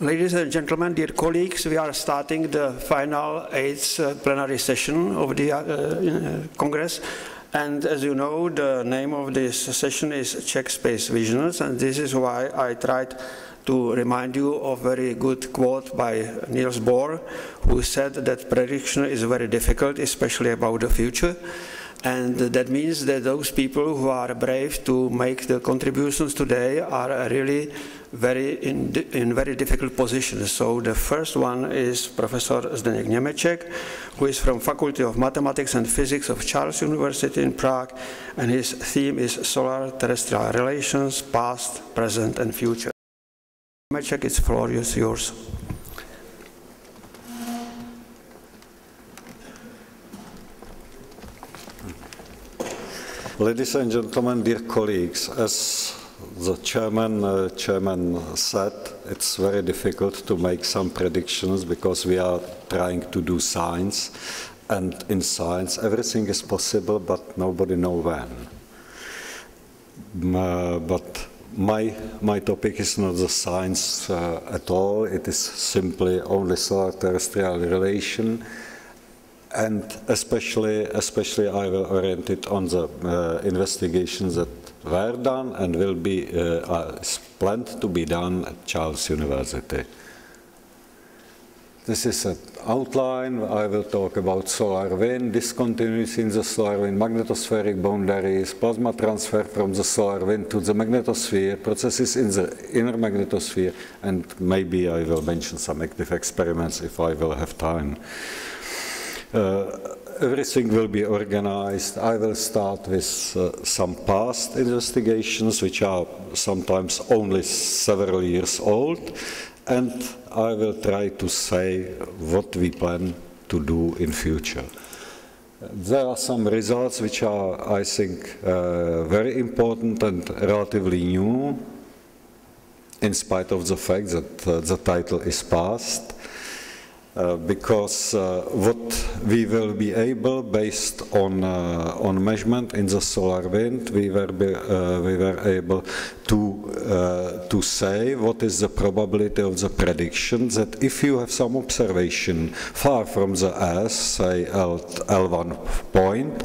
Ladies and gentlemen, dear colleagues, we are starting the final 8th plenary session of the Congress. And as you know, the name of this session is Czech Space Visions, and this is why I tried to remind you of a very good quote by Niels Bohr, who said that prediction is very difficult, especially about the future. And that means that those people who are brave to make the contributions today are really in very difficult positions. So the first one is Professor Zdeněk Němeček, who is from Faculty of Mathematics and Physics of Charles University in Prague, and his theme is Solar Terrestrial Relations, Past, Present and Future. Němeček, the floor is yours. Ladies and gentlemen, dear colleagues, as the chairman said, it's very difficult to make some predictions because we are trying to do science, and in science everything is possible, but nobody knows when. But my topic is not the science at all. It is simply only solar terrestrial relation. And especially I will orient it on the investigations that were done and will be planned to be done at Charles University. This is an outline. I will talk about solar wind, discontinuities in the solar wind, magnetospheric boundaries, plasma transfer from the solar wind to the magnetosphere, processes in the inner magnetosphere, and maybe I will mention some active experiments if I will have time. Everything will be organized. I will start with some past investigations, which are sometimes only several years old, and I will try to say what we plan to do in future. There are some results which are, I think, very important and relatively new, in spite of the fact that the title is past. Because what we will be able, based on measurement in the solar wind, we were able to say what is the probability of the prediction that if you have some observation far from the Earth, say L1 point,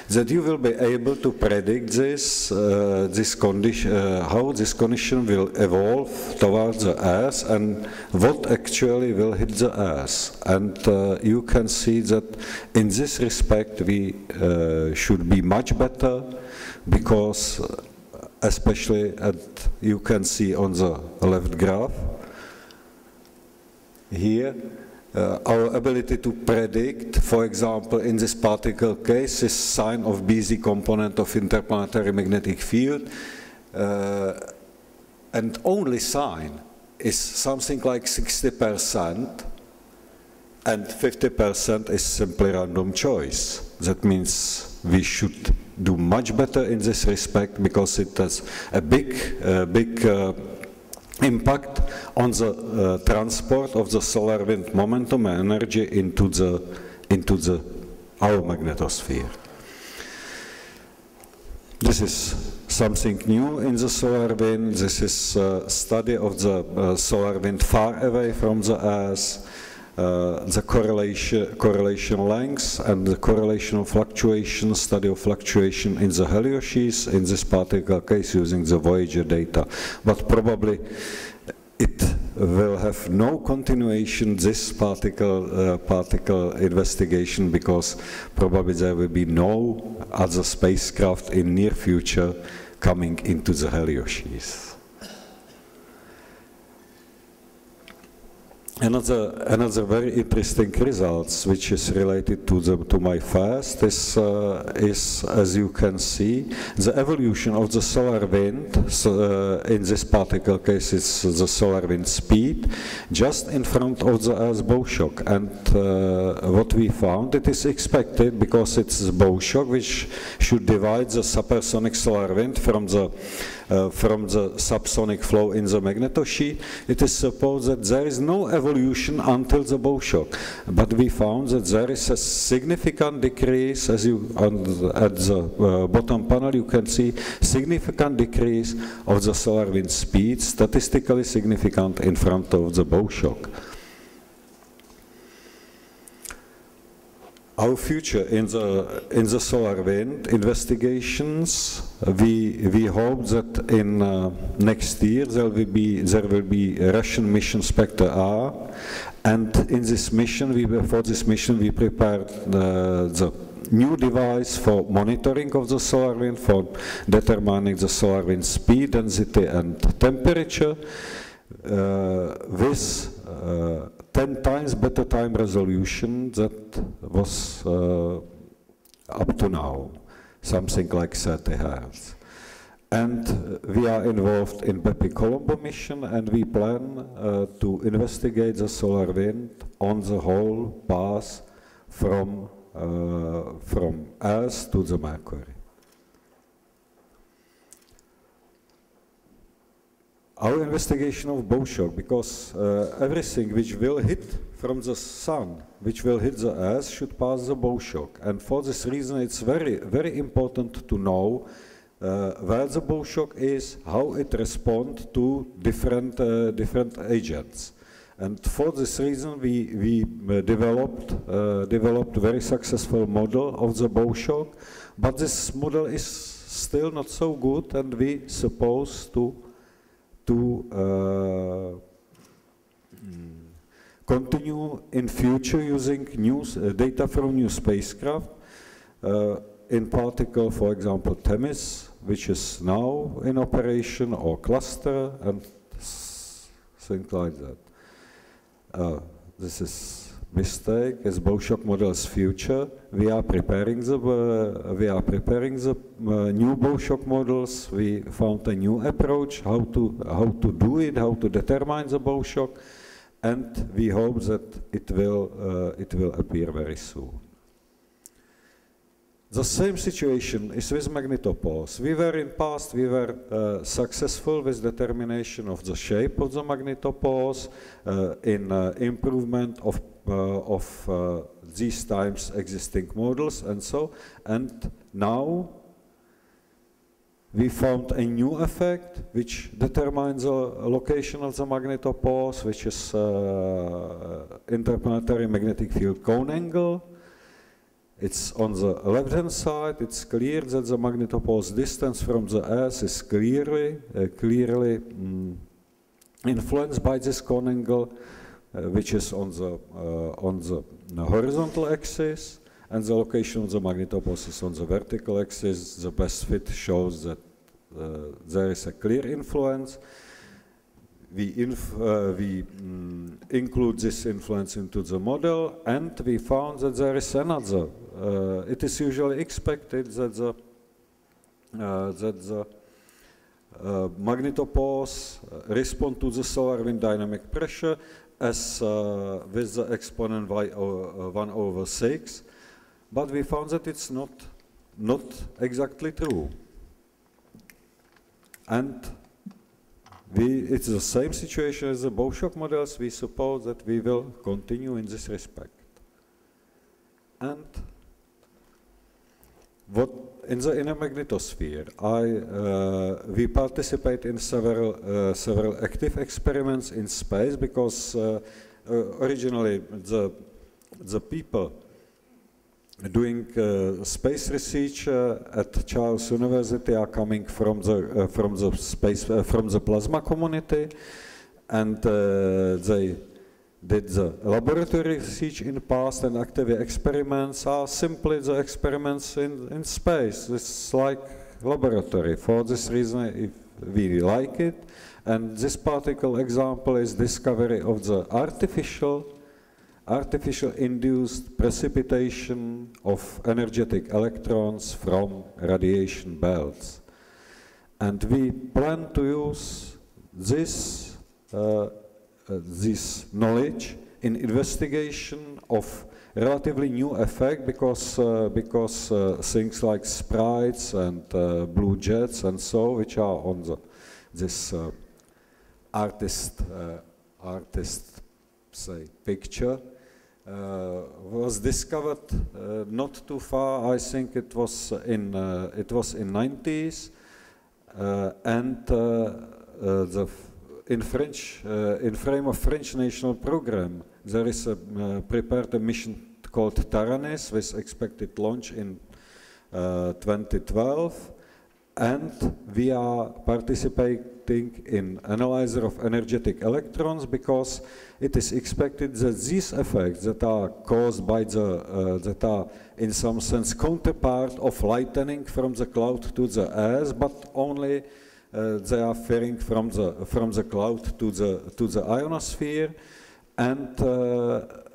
that you will be able to predict this condition, how this condition will evolve towards the Earth and what actually will hit the Earth. And you can see that in this respect we should be much better, because especially you can see on the left graph here, our ability to predict, for example, in this particle case, is sign of BZ component of interplanetary magnetic field, and only sign is something like 60%, and 50% is simply random choice. That means we should do much better in this respect, because it has a big impact on the transport of the solar wind momentum and energy into our magnetosphere. This is something new in the solar wind. This is a study of the solar wind far away from the Earth, the correlation lengths and the correlation of fluctuation, study of fluctuation in the heliosheath, in this particular case using the Voyager data. But probably it will have no continuation, this particle investigation, because probably there will be no other spacecraft in near future coming into the heliosheath. Another very interesting results, which is related to my first, is as you can see, the evolution of the solar wind. In this particular case, it's the solar wind speed just in front of the Earth's bow shock. And what we found, it is expected, because it's the bow shock which should divide the supersonic solar wind from the subsonic flow in the magnetosheath. It is supposed that there is no evolution evolution until the bow shock. But we found that there is a significant decrease, as you at the bottom panel you can see, significant decrease of the solar wind speed, statistically significant in front of the bow shock. Our future in the solar wind investigations, we hope that in next year there will be a Russian mission Spectre R, and in this mission for this mission we prepared the new device for monitoring of the solar wind, for determining the solar wind speed, density, and temperature with 10 times better time resolution that was up to now, something like 30 Hz. And we are involved in Bepi Colombo mission, and we plan to investigate the solar wind on the whole path from Earth to the Mercury. Our investigation of bow shock, because everything which will hit from the sun, which will hit the Earth, should pass the bow shock. And for this reason, it's very, very important to know where the bow shock is, how it responds to different agents. And for this reason, we developed a very successful model of the bow shock. But this model is still not so good, and we suppose to continue in future using data from new spacecraft, in particular, for example, Themis, which is now in operation, or Cluster, and things like that. This is mistake. As bow shock model's future, we are preparing the new bow shock models. We found a new approach how to do it, how to determine the bow shock, and we hope that it will appear very soon. The same situation is with magnetopoles. We were successful with determination of the shape of the magnetopoles, in improvement of these times existing models and so. And now we found a new effect which determines the location of the magnetopoles, which is interplanetary magnetic field cone angle. It's on the left-hand side. It's clear that the magnetopole's distance from the Earth is clearly influenced by this cone angle, which is on the horizontal axis, and the location of the magnetopoles is on the vertical axis. The best fit shows that there is a clear influence. We include this influence into the model, and we found that there is another. It is usually expected that the magnetopoles respond to the solar wind dynamic pressure as with the exponent y/1/6, but we found that it's not exactly true. And it's the same situation as the bow shock models. We suppose that we will continue in this respect. And what in the inner magnetosphere, we participate in several active experiments in space, because originally the people doing space research at Charles University are coming from the plasma community, and they did the laboratory research in the past, and active experiments are simply the experiments in space. It's like laboratory. For this reason, if we like it, and this particular example is discovery of the artificial induced precipitation of energetic electrons from radiation belts. And we plan to use this knowledge in investigation of relatively new effect, because things like sprites and blue jets and so, which are on this artist say, picture was discovered not too far. I think it was in 90s, and in frame of French national program there is prepared a mission called Taranis with expected launch in 2012, and we are participating in analyzer of energetic electrons because it is expected that these effects that are caused by that are in some sense counterpart of lightning from the cloud to the earth, but only they are varying from the cloud to the ionosphere, and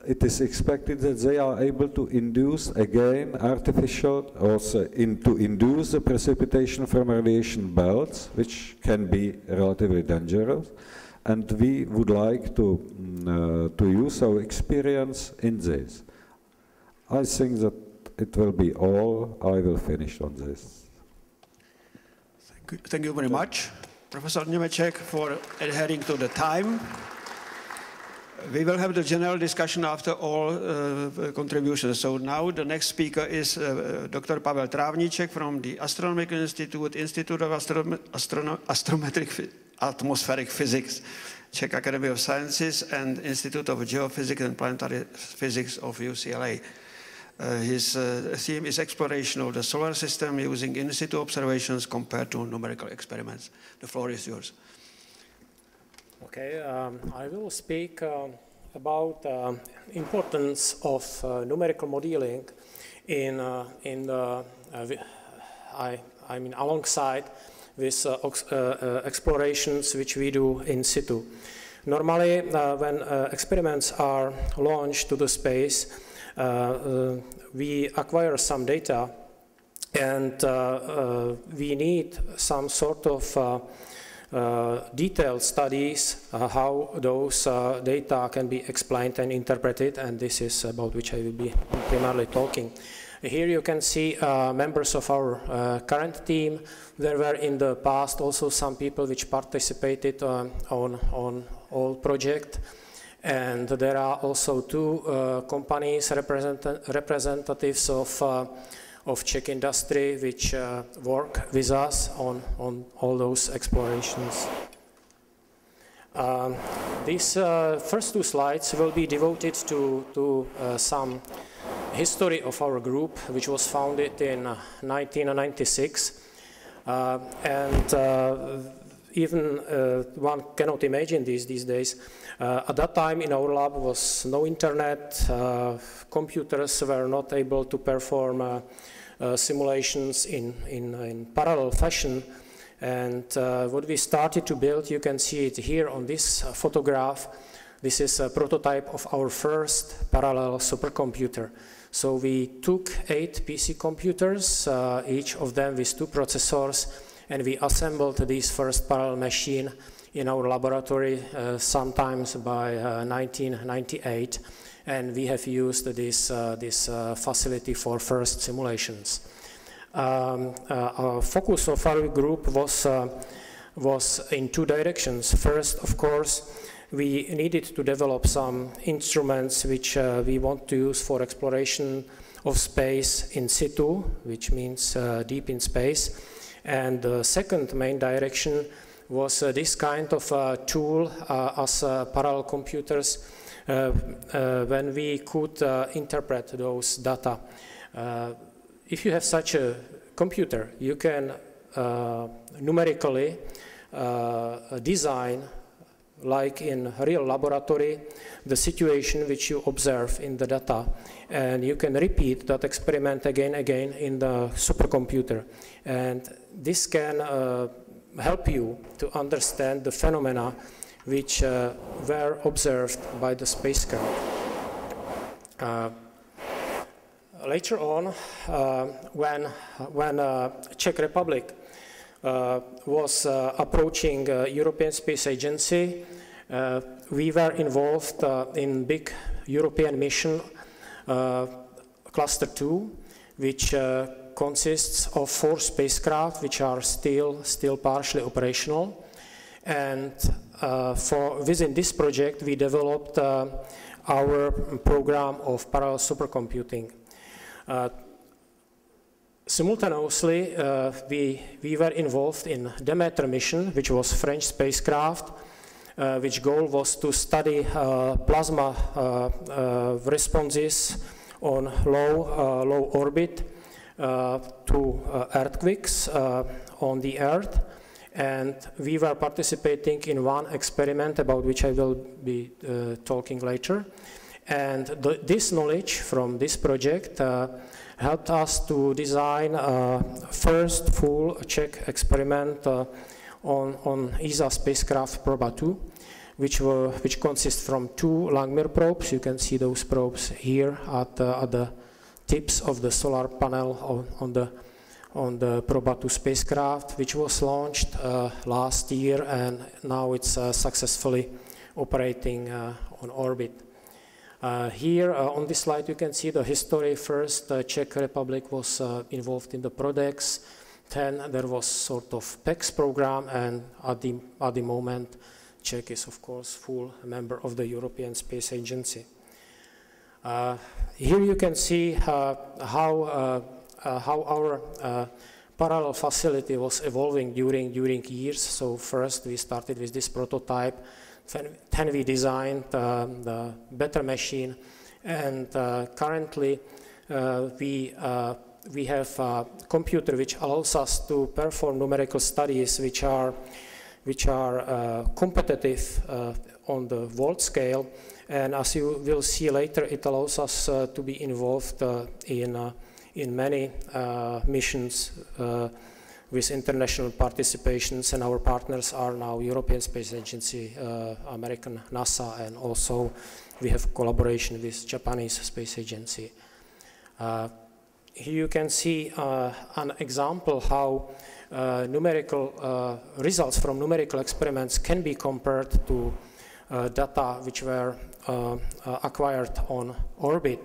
it is expected that they are able to induce again artificial, also to induce the precipitation from radiation belts, which can be relatively dangerous, and we would like to use our experience in this. I think that it will be all. I will finish on this. Thank you very much, Professor Němeček, for adhering to the time. We will have the general discussion after all contributions. So now the next speaker is Dr. Pavel Trávníček from the Astronomical Institute, Institute of Atmospheric Physics, Czech Academy of Sciences, and Institute of Geophysics and Planetary Physics of UCLA. His theme is exploration of the solar system using in situ observations compared to numerical experiments. The floor is yours. Okay, I will speak about importance of numerical modeling I mean alongside with explorations which we do in situ. Normally, when experiments are launched to the space, we acquire some data, and we need some sort of detailed studies how those data can be explained and interpreted, and this is about which I will be primarily talking. Here you can see members of our current team. There were in the past also some people which participated on all project. And there are also two companies, representatives of Czech industry, which work with us on all those explorations. These first two slides will be devoted to some history of our group, which was founded in 1996. Even one cannot imagine these days. At that time in our lab was no internet, computers were not able to perform simulations in parallel fashion, and what we started to build, you can see it here on this photograph. This is a prototype of our first parallel supercomputer. So we took 8 PC computers, each of them with 2 processors, and we assembled this first parallel machine in our laboratory sometimes by 1998, and we have used this facility for first simulations. Our focus of our group was in 2 directions. First, of course, we needed to develop some instruments which we want to use for exploration of space in situ, which means deep in space. And the second main direction was this kind of tool as parallel computers when we could interpret those data. If you have such a computer, you can numerically design, like in a real laboratory, the situation which you observe in the data, and you can repeat that experiment again in the supercomputer, and this can help you to understand the phenomena which were observed by the spacecraft. Later on, when Czech Republic was approaching European Space Agency, we were involved in big European mission, Cluster 2, which consists of 4 spacecraft which are still partially operational. And within this project, we developed our program of parallel supercomputing. Simultaneously, we were involved in Demeter mission, which was French spacecraft, which goal was to study plasma responses on low orbit to earthquakes on the Earth. And we were participating in one experiment about which I will be talking later. And this knowledge from this project helped us to design first full Czech experiment on ESA spacecraft Proba 2, which consists from 2 Langmuir probes. You can see those probes here at the tips of the solar panel on the Proba 2 spacecraft, which was launched last year, and now it's successfully operating on orbit. Here on this slide you can see the history. First, Czech Republic was involved in the PRODEX. Then there was sort of PEX program, and at the moment Czech is of course full member of the European Space Agency. Here you can see how our parallel facility was evolving during years. So first we started with this prototype, then we designed the better machine, and currently we have a computer which allows us to perform numerical studies which are competitive on the world scale, and as you will see later, it allows us to be involved in many missions with international participations, and our partners are now European Space Agency, American NASA, and also we have collaboration with Japanese Space Agency. Here you can see an example how numerical results from numerical experiments can be compared to data which were acquired on orbit.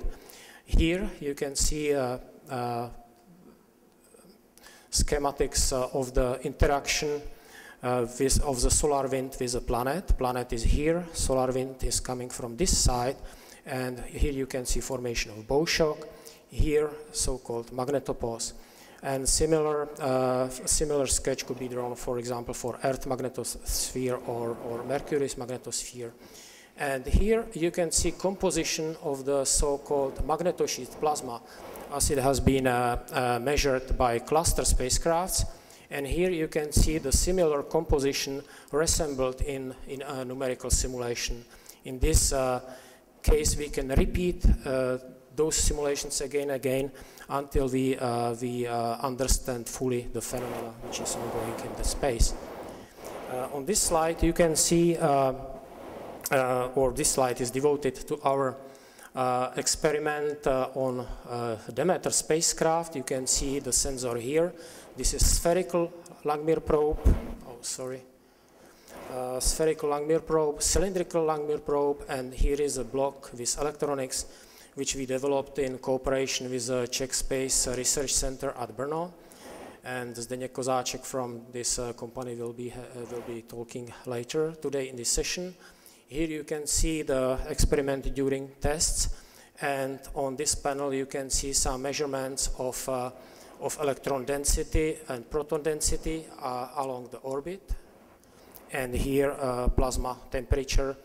Here you can see schematics of the interaction of the solar wind with the planet. Planet is here, solar wind is coming from this side, and here you can see formation of bow shock. Here, so-called magnetopause, and similar sketch could be drawn, for example, for Earth magnetosphere or Mercury's magnetosphere. And here you can see composition of the so-called magnetosheath plasma, as it has been measured by cluster spacecrafts. And here you can see the similar composition reassembled in a numerical simulation. In this case, we can repeat those simulations again until we understand fully the phenomena which is ongoing in the space. On this slide you can see, or this slide is devoted to our experiment on Demeter spacecraft. You can see the sensor here. This is spherical Langmuir probe. Oh, sorry. Spherical Langmuir probe, cylindrical Langmuir probe, and here is a block with electronics, which we developed in cooperation with the Czech Space Research Center at Brno. And Zdeněk Kozáček from this company will be talking later today in this session. Here you can see the experiment during tests, and on this panel you can see some measurements of electron density and proton density along the orbit. And here plasma temperature,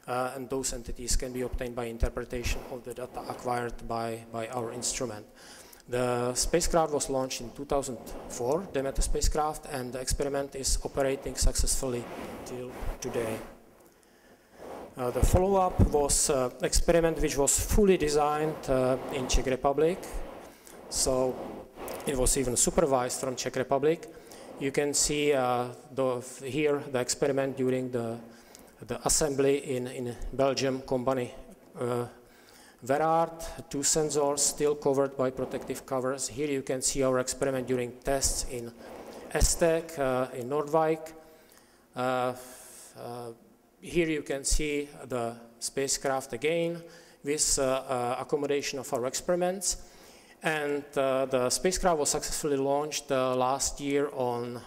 and those entities can be obtained by interpretation of the data acquired by our instrument. The spacecraft was launched in 2004, Demeter spacecraft, and the experiment is operating successfully till today. The follow-up was an experiment which was fully designed in Czech Republic, so it was even supervised from Czech Republic. You can see here the experiment during the assembly in Belgium, Company Verard, 2 sensors still covered by protective covers. Here you can see our experiment during tests in Estec, in Nordwijk. Here you can see the spacecraft again with accommodation of our experiments. And the spacecraft was successfully launched last year on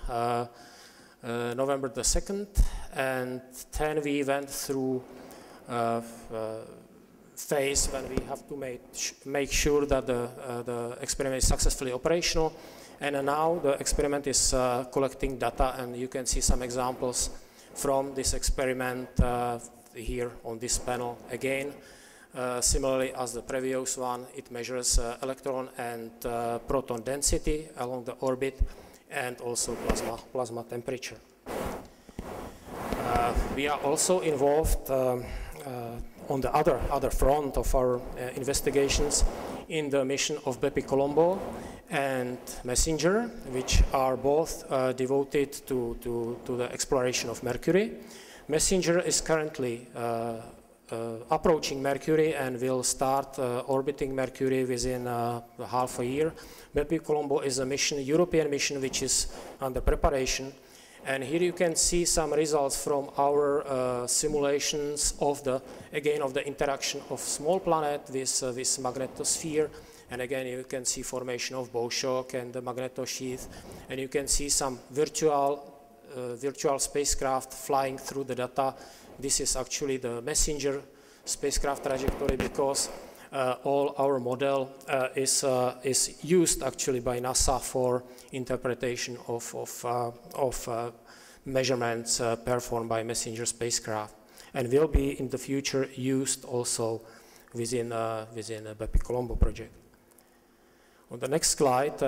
November the 2nd, and then we went through phase when we have to make sure that the experiment is successfully operational. And now the experiment is collecting data, and you can see some examples from this experiment here on this panel. Again, similarly as the previous one, it measures electron and proton density along the orbit, and also plasma temperature. We are also involved on the other front of our investigations in the mission of Bepi Colombo and Messenger, which are both devoted to the exploration of Mercury. Messenger is currently approaching Mercury and will start orbiting Mercury within half a year. Bepi Colombo is a mission, European mission, which is under preparation. And here you can see some results from our simulations of the interaction of small planet with this magnetosphere. And again, you can see formation of bow shock and the magnetosheath. And you can see some virtual spacecraft flying through the data. This is actually the Messenger spacecraft trajectory, because all our model is used actually by NASA for interpretation of measurements performed by Messenger spacecraft, and will be in the future used also within a Bepi Colombo project. On the next slide,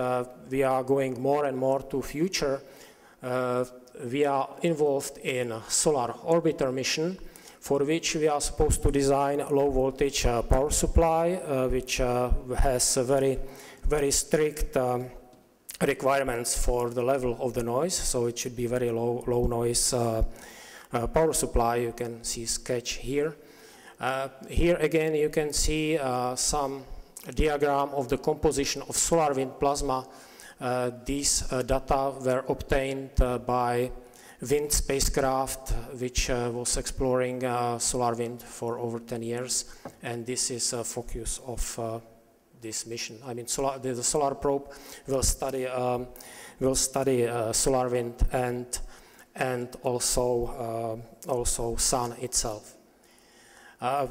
we are going more and more to future. We are involved in a solar orbiter mission, for which we are supposed to design a low voltage power supply, which has very strict requirements for the level of the noise. So it should be very low noise power supply. You can see sketch here. Here again you can see some diagram of the composition of solar wind plasma. These data were obtained by wind spacecraft, which was exploring solar wind for over 10 years, and this is a focus of this mission. I mean, the solar probe will study solar wind and also sun itself.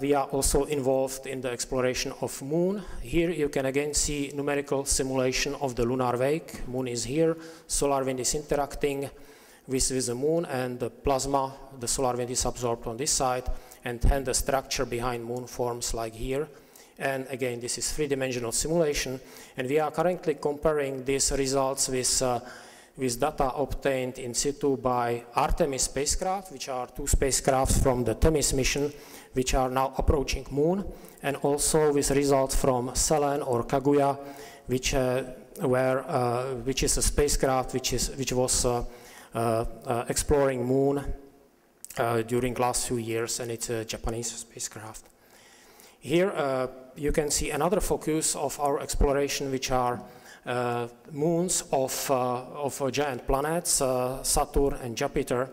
We are also involved in the exploration of Moon. Here you can again see numerical simulation of the lunar wake. Moon is here, solar wind is interacting with the Moon, and the plasma, the solar wind is absorbed on this side, and then the structure behind Moon forms like here. And again, this is three-dimensional simulation, and we are currently comparing these results with data obtained in situ by Artemis spacecraft, which are two spacecrafts from the Themis mission, which are now approaching Moon, and also with results from Selen or Kaguya, which is a spacecraft which was exploring Moon during last few years, and it's a Japanese spacecraft. Here you can see another focus of our exploration, which are moons of giant planets, Saturn and Jupiter.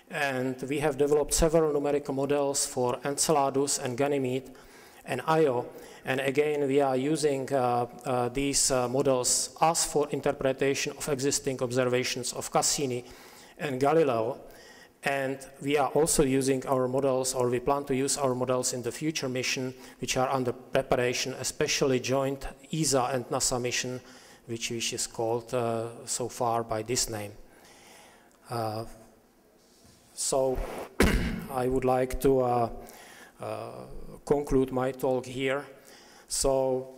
And we have developed several numerical models for Enceladus and Ganymede and Io. And again, we are using these models as for interpretation of existing observations of Cassini and Galileo. And we are also using our models, or we plan to use our models in the future mission, which are under preparation, especially joint ESA and NASA mission, which is called so far by this name. So I would like to conclude my talk here. So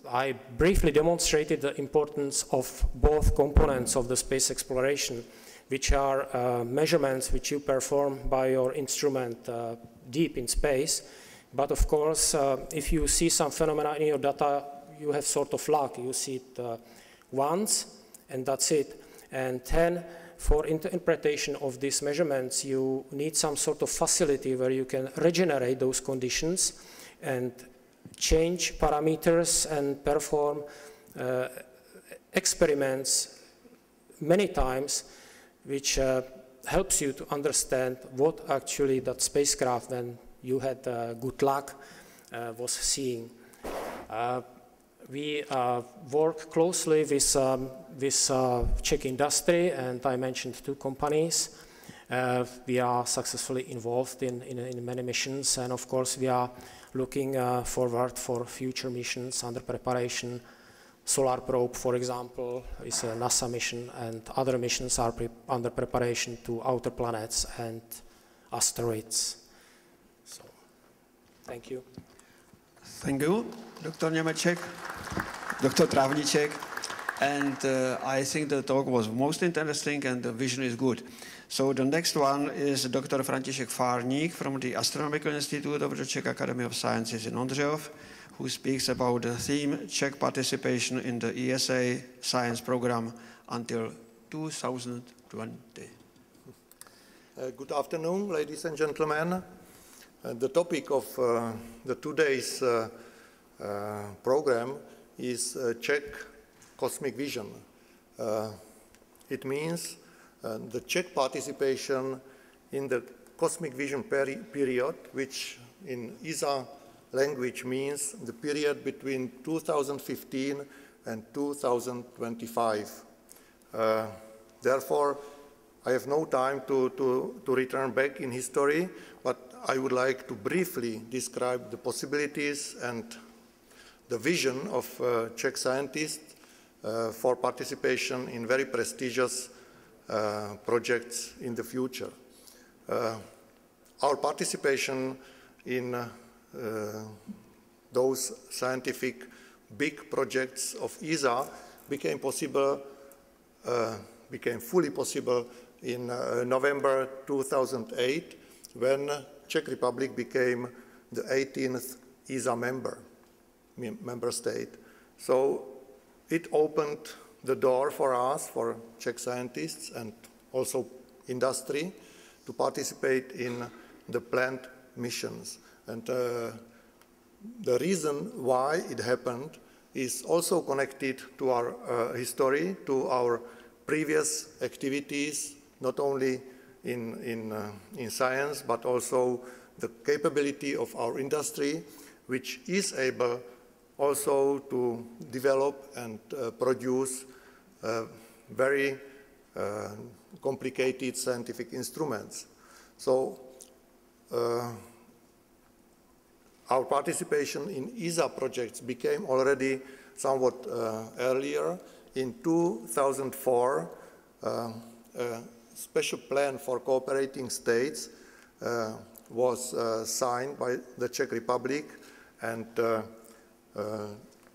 I briefly demonstrated the importance of both components of the space exploration, which are measurements which you perform by your instrument deep in space. But of course, if you see some phenomena in your data, you have sort of luck. You see it once, and that's it. And then, for interpretation of these measurements, you need some sort of facility where you can regenerate those conditions and change parameters and perform experiments many times, which helps you to understand what actually that spacecraft, when you had good luck, was seeing. We work closely with Czech industry, and I mentioned 2 companies. We are successfully involved in many missions, and of course we are looking forward for future missions under preparation. Solar Probe, for example, is a NASA mission, and other missions are under preparation to outer planets and asteroids. So, thank you. Thank you, Dr. Němeček, Dr. Travníček. And I think the talk was most interesting and the vision is good. So the next one is Dr. František Fárník from the Astronomical Institute of the Czech Academy of Sciences in Ondřejov, who speaks about the theme Czech participation in the ESA science program until 2020. Good afternoon, ladies and gentlemen. The topic of the today's program is Czech cosmic vision. It means the Czech participation in the cosmic vision period, which in ESA language means the period between 2015 and 2025. Therefore, I have no time to return back in history, but I would like to briefly describe the possibilities and the vision of Czech scientists for participation in very prestigious projects in the future. Our participation in those scientific big projects of ESA became fully possible in November 2008, when Czech Republic became the 18th ESA member state. So it opened the door for us, for Czech scientists and also industry, to participate in the planned missions. And the reason why it happened is also connected to our history, to our previous activities, not only in science, but also the capability of our industry, which is able also to develop and produce very complicated scientific instruments. So our participation in ESA projects became already somewhat earlier. In 2004, a special plan for cooperating states was signed by the Czech Republic, and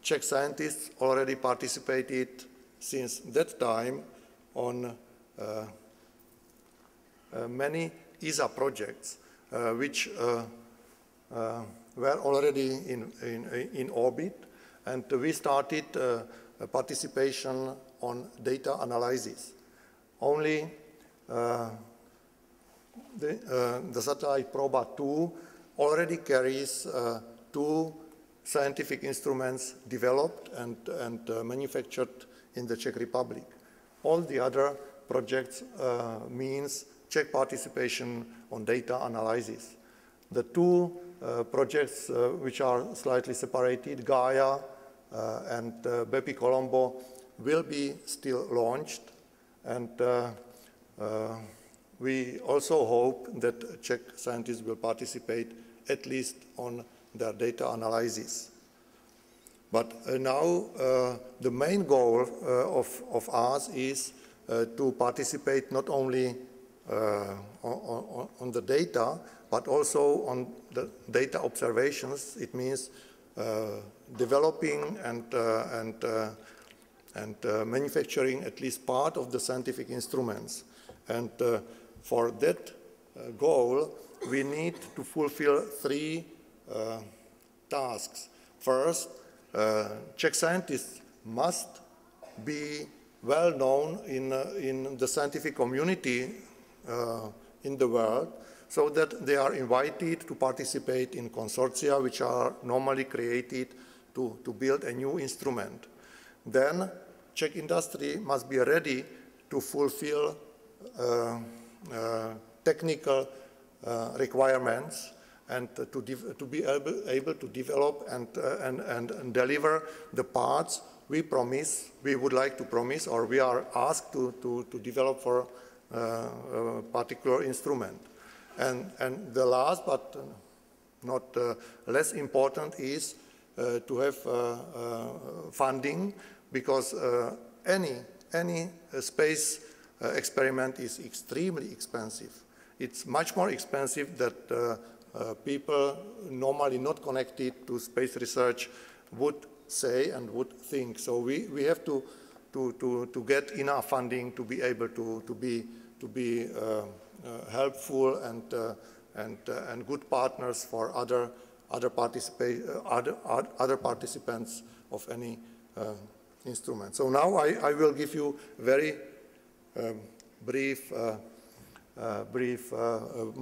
Czech scientists already participated since that time on many ESA projects, which were already in orbit, and we started participation on data analysis. Only the satellite Proba 2 already carries 2 scientific instruments developed and manufactured in the Czech Republic. All the other projects means Czech participation on data analysis. The 2 projects which are slightly separated, Gaia and Bepi Colombo, will be still launched, and we also hope that Czech scientists will participate at least on their data analysis. But now the main goal of us is to participate not only on the data, but also on the data observations. It means developing and manufacturing at least part of the scientific instruments. And for that goal, we need to fulfill 3 tasks. First, Czech scientists must be well known in the scientific community in the world, so that they are invited to participate in consortia which are normally created to build a new instrument. Then Czech industry must be ready to fulfill technical requirements, and to be able to develop and deliver the parts we would like to promise, or we are asked to develop for a particular instrument. And the last but not less important is to have funding, because any space experiment is extremely expensive. It's much more expensive than people normally not connected to space research would say and would think. So we have to get enough funding to be able to be helpful and good partners for other participants of any instrument. So now I will give you very brief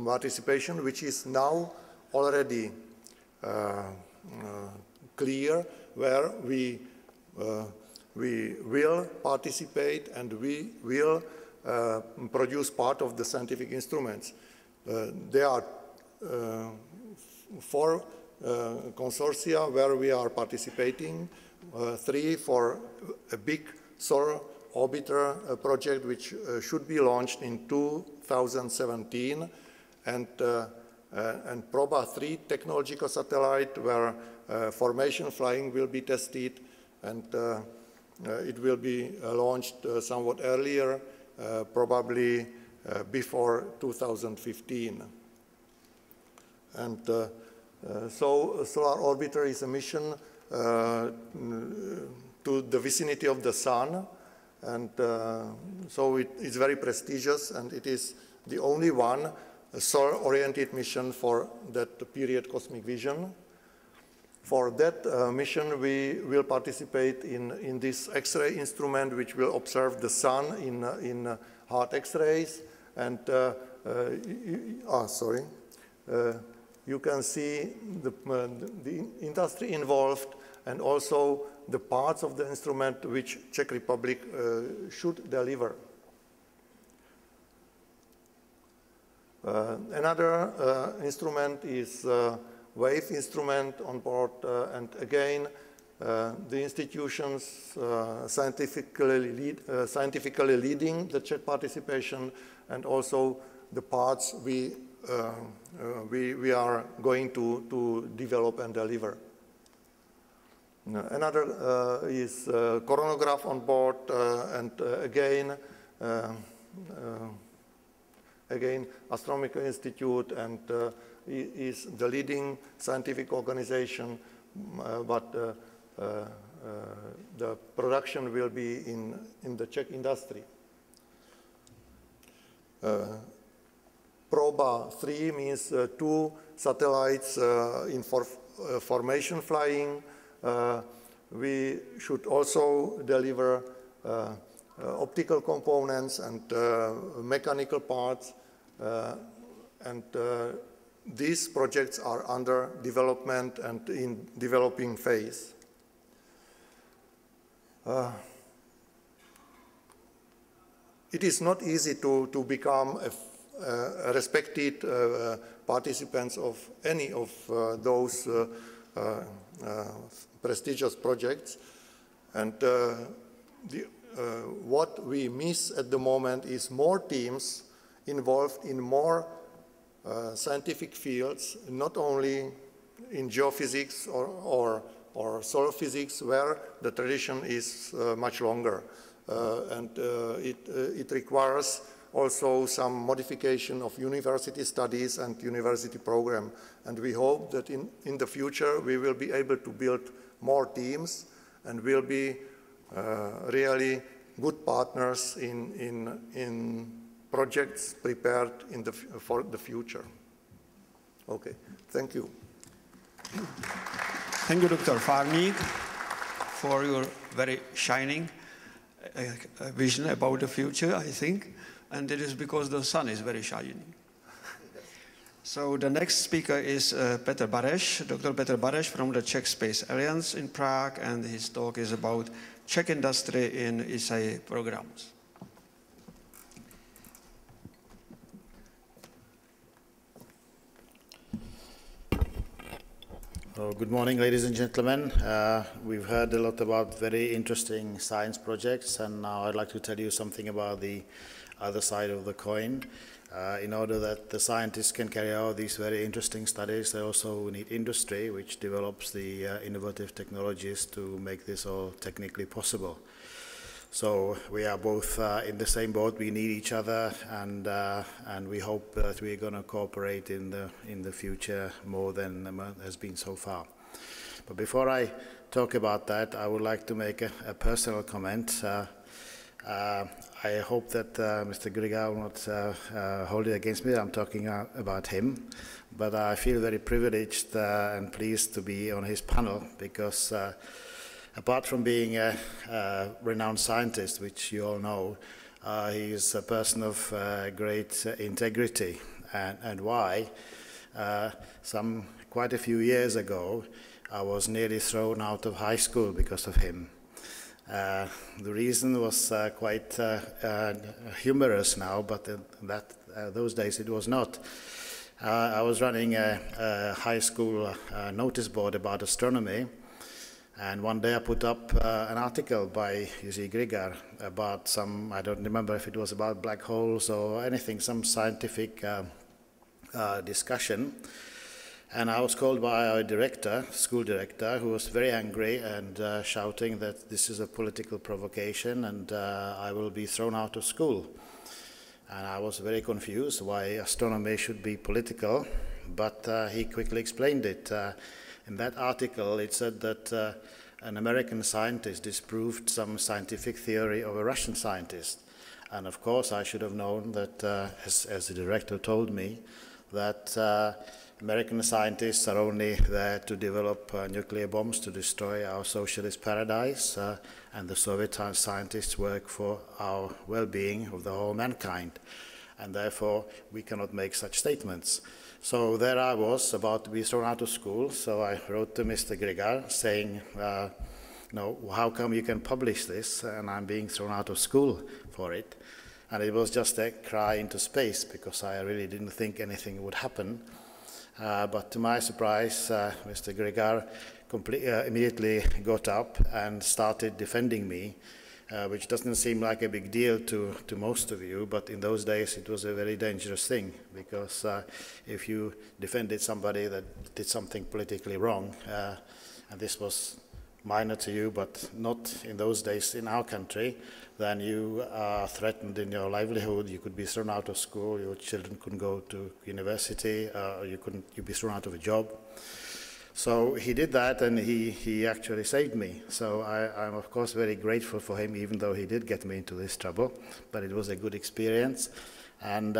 participation, which is now already clear, where we will participate and we will produce part of the scientific instruments. There are 4 consortia where we are participating, 3 for a big solar orbiter project which should be launched in 2017, and Proba 3 technological satellite where formation flying will be tested, and it will be launched somewhat earlier, probably before 2015. And so Solar Orbiter is a mission to the vicinity of the Sun, and so it's very prestigious, and it is the only one solar-oriented mission for that period cosmic vision. For that mission, we will participate in this X-ray instrument, which will observe the Sun in hard X-rays. And you can see the industry involved and also the parts of the instrument which Czech Republic should deliver. Another instrument is WAVE instrument on board, and again, the institutions scientifically leading the Czech participation, and also the parts we are going to develop and deliver. Another is coronagraph on board, and again, Astronomical Institute, and is the leading scientific organization, but the production will be in the Czech industry. Proba 3 means 2 satellites in formation flying. We should also deliver optical components and mechanical parts, and these projects are under development and in developing phase. It is not easy to become a respected participants of any of those prestigious projects, and what we miss at the moment is more teams involved in more scientific fields, not only in geophysics or solar physics, where the tradition is much longer, and it requires also some modification of university studies and university program. And we hope that in the future we will be able to build more teams and will be really good partners in projects prepared for the future. Okay, thank you. Thank you, Dr. Farník, for your very shining vision about the future, I think. And it is because the sun is very shining. So the next speaker is Petr Bareš, Dr. Petr Bareš from the Czech Space Alliance in Prague, and his talk is about Czech industry in ESA programs. So good morning, ladies and gentlemen. We've heard a lot about very interesting science projects, and now I'd like to tell you something about the other side of the coin. In order that the scientists can carry out these very interesting studies, they also need industry, which develops the innovative technologies to make this all technically possible. So we are both in the same boat. We need each other, and we hope that we're going to cooperate in the future more than has been so far. But before I talk about that, I would like to make a personal comment. I hope that Mr. Grigar will not hold it against me. I'm talking about him, but I feel very privileged and pleased to be on his panel because. Apart from being a renowned scientist, which you all know, he is a person of great integrity. And why? Quite a few years ago, I was nearly thrown out of high school because of him. The reason was quite humorous now, but those days it was not. I was running a high school notice board about astronomy. And one day I put up an article by U.C. Grigar about some, I don't remember if it was about black holes or anything, some scientific discussion. And I was called by our director, school director, who was very angry and shouting that this is a political provocation and I will be thrown out of school. And I was very confused why astronomy should be political, but he quickly explained it. In that article, it said that an American scientist disproved some scientific theory of a Russian scientist. And of course, I should have known that, as the director told me, that American scientists are only there to develop nuclear bombs to destroy our socialist paradise, and the Soviet scientists work for our well-being of the whole mankind. And therefore, we cannot make such statements. So there I was, about to be thrown out of school, so I wrote to Mr. Grigar saying, no, how come you can publish this and I'm being thrown out of school for it? And it was just a cry into space because I really didn't think anything would happen. But to my surprise, Mr. Grigar immediately got up and started defending me. Which doesn't seem like a big deal to most of you, but in those days it was a very dangerous thing, because if you defended somebody that did something politically wrong, and this was minor to you, but not in those days in our country, then you are threatened in your livelihood. You could be thrown out of school, your children couldn't go to university, you'd be thrown out of a job. So he did that, and he actually saved me. So I'm of course very grateful for him, even though he did get me into this trouble. But it was a good experience. And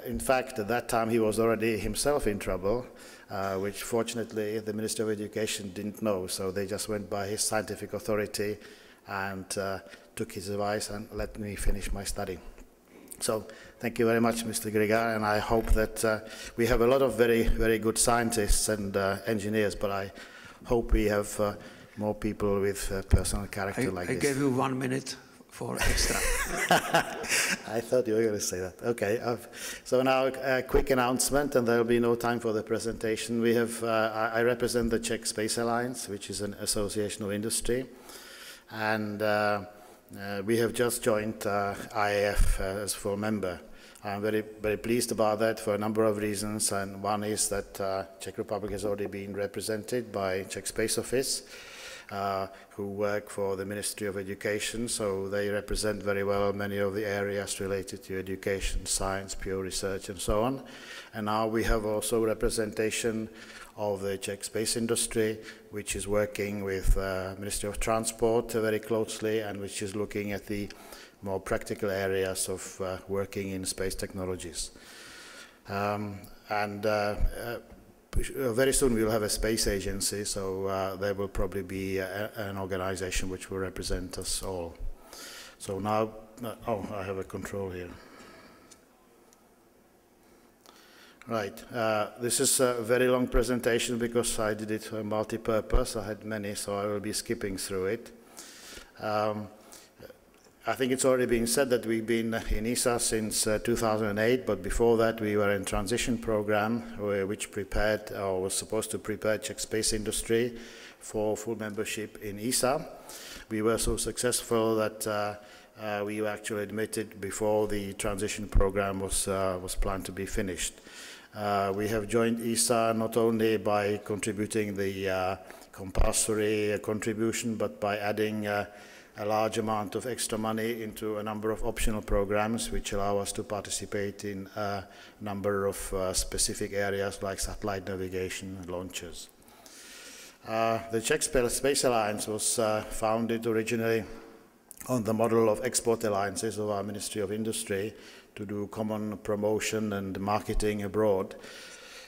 in fact, at that time he was already himself in trouble, which fortunately the Minister of Education didn't know. So they just went by his scientific authority and took his advice and let me finish my study. So thank you very much, Mr. Grigar, and I hope that we have a lot of very, very good scientists and engineers, but I hope we have more people with personal character like this. I gave you 1 minute for extra. I thought you were going to say that. Okay, so now a quick announcement, and there will be no time for the presentation. We have, I represent the Czech Space Alliance, which is an association of industry, and we have just joined IAF as full member. I'm very, very pleased about that for a number of reasons, and one is that Czech Republic has already been represented by Czech Space Office, who work for the Ministry of Education, so they represent very well many of the areas related to education, science, pure research, and so on. And now we have also representation of the Czech space industry, which is working with Ministry of Transport very closely, and which is looking at the more practical areas of working in space technologies. Very soon we'll have a space agency, so there will probably be an organization which will represent us all. So now, oh, I have a control here. Right, this is a very long presentation because I did it I had many, so I will be skipping through it. I think it's already been said that we've been in ESA since 2008, but before that we were in transition program which prepared, or was supposed to prepare Czech space industry for full membership in ESA. We were so successful that we were actually admitted before the transition program was planned to be finished. We have joined ESA not only by contributing the compulsory contribution, but by adding a large amount of extra money into a number of optional programs which allow us to participate in a number of specific areas like satellite navigation and launches. The Czech Space Alliance was founded originally on the model of export alliances of our Ministry of Industry to do common promotion and marketing abroad.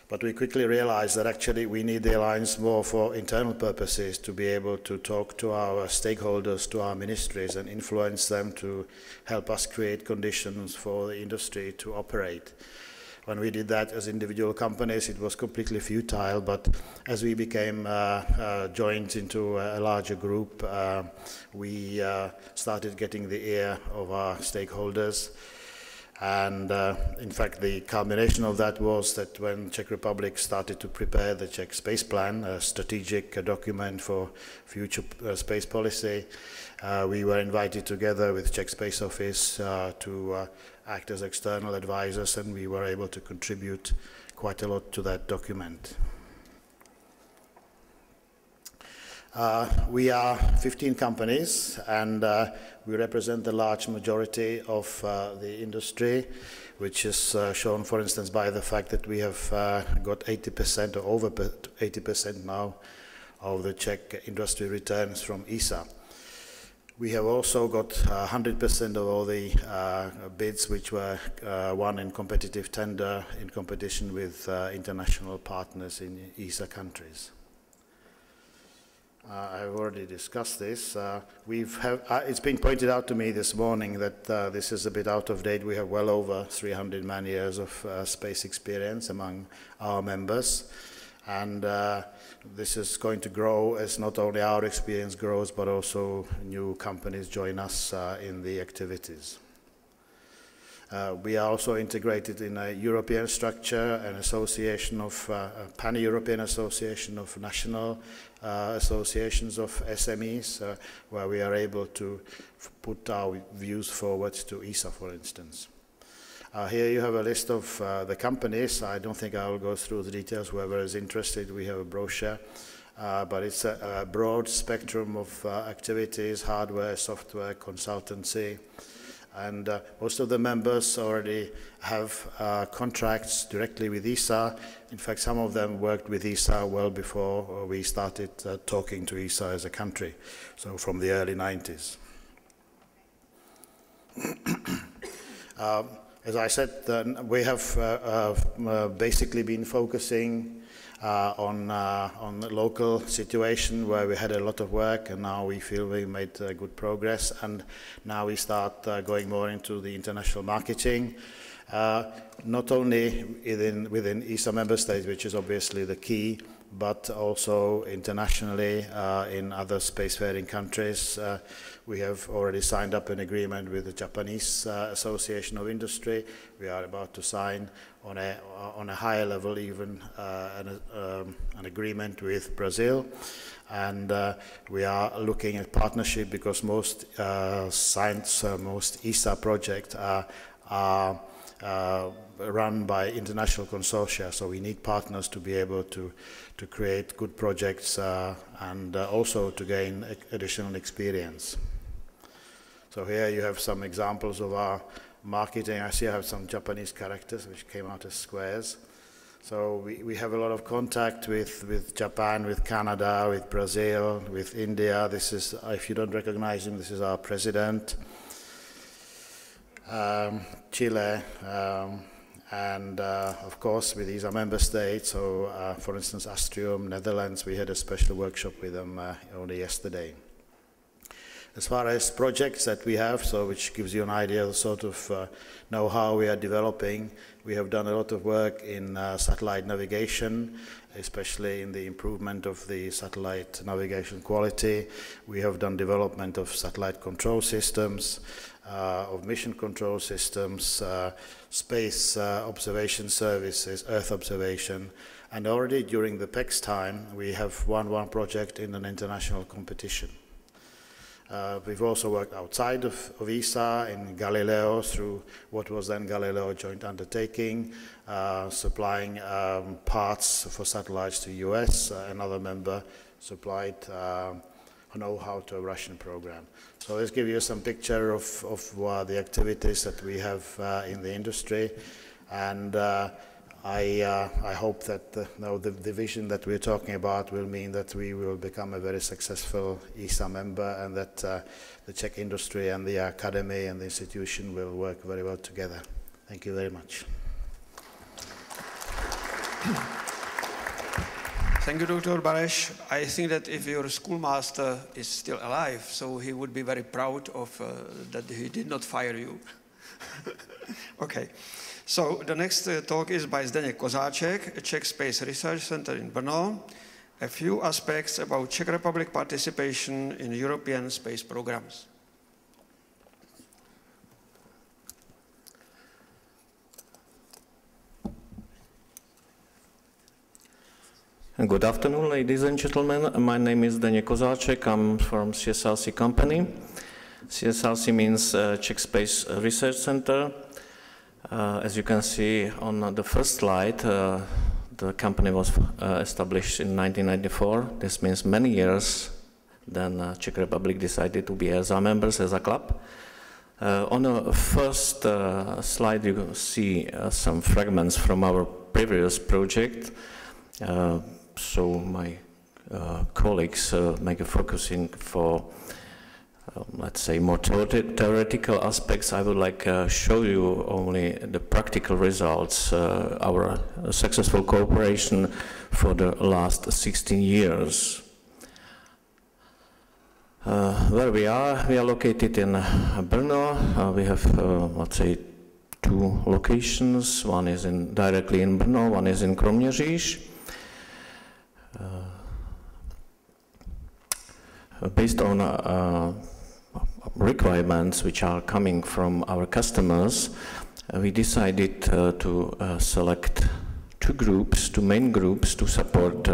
But we quickly realized that actually we need the alliance more for internal purposes, to be able to talk to our stakeholders, to our ministries, and influence them to help us create conditions for the industry to operate. When we did that as individual companies, it was completely futile, but as we became joined into a larger group, we started getting the ear of our stakeholders. And in fact, the culmination of that was that when Czech Republic started to prepare the Czech Space Plan, a strategic document for future space policy, we were invited together with Czech Space Office to act as external advisors, and we were able to contribute quite a lot to that document. We are 15 companies, and we represent the large majority of the industry, which is shown, for instance, by the fact that we have got 80% or over 80% now of the Czech industry returns from ESA. We have also got 100% of all the bids which were won in competitive tender in competition with international partners in ESA countries. I've already discussed this. It's been pointed out to me this morning that this is a bit out of date. We have well over 300 man-years of space experience among our members. And this is going to grow as not only our experience grows, but also new companies join us in the activities. We are also integrated in a European structure, an association of a pan-European association of national associations of SMEs, where we are able to put our views forward to ESA, for instance. Here you have a list of the companies. I don't think I will go through the details. Whoever is interested, we have a brochure. But it's a broad spectrum of activities: hardware, software, consultancy. And most of the members already have contracts directly with ESA. In fact, some of them worked with ESA well before we started talking to ESA as a country, so from the early 90s. As I said, we have basically been focusing on the local situation where we had a lot of work, and now we feel we made good progress, and now we start going more into the international marketing, not only within ESA member states, which is obviously the key, but also internationally in other spacefaring countries. We have already signed up an agreement with the Japanese Association of Industry. We are about to sign on a higher level even an agreement with Brazil. And we are looking at partnership because most most ESA projects are run by international consortia, so we need partners to be able to create good projects and also to gain additional experience. So here you have some examples of our marketing. I see I have some Japanese characters which came out as squares. So we have a lot of contact with Japan, with Canada, with Brazil, with India. This is, if you don't recognize him, this is our president. Chile, and of course with these are member states. So for instance, Astrium, Netherlands, we had a special workshop with them only yesterday. As far as projects that we have, so which gives you an idea of the sort of know-how we are developing, we have done a lot of work in satellite navigation, especially in the improvement of the satellite navigation quality. We have done development of satellite control systems, of mission control systems, space observation services, Earth observation, and already during the PEX time we have won one project in an international competition. We've also worked outside of ESA in Galileo through what was then Galileo Joint Undertaking, supplying parts for satellites to US. Another member supplied know-how to a Russian program. So let's give you some picture of the activities that we have in the industry, and I hope that the vision that we're talking about will mean that we will become a very successful ESA member, and that the Czech industry and the academy and the institution will work very well together. Thank you very much. Thank you, Dr. Bareš. I think that if your schoolmaster is still alive, so he would be very proud of that he did not fire you. Okay. So the next talk is by Zdeněk Kozáček, a Czech Space Research Center in Brno. A few aspects about Czech Republic participation in European space programs. Good afternoon, ladies and gentlemen. My name is Zdeněk Kozáček. I'm from CSRC company. CSRC means Czech Space Research Center. As you can see on the first slide, the company was established in 1994. This means many years. Then Czech Republic decided to be ESA members as a club. On the first slide, you see some fragments from our previous project. So my colleagues make a focusing for let's say more theoretical aspects. I would like to show you only the practical results, our successful cooperation for the last 16 years. Where we are located in Brno. We have, let's say, two locations. One is directly in Brno, one is in Kroměříž. Based on requirements which are coming from our customers, we decided to select two main groups to support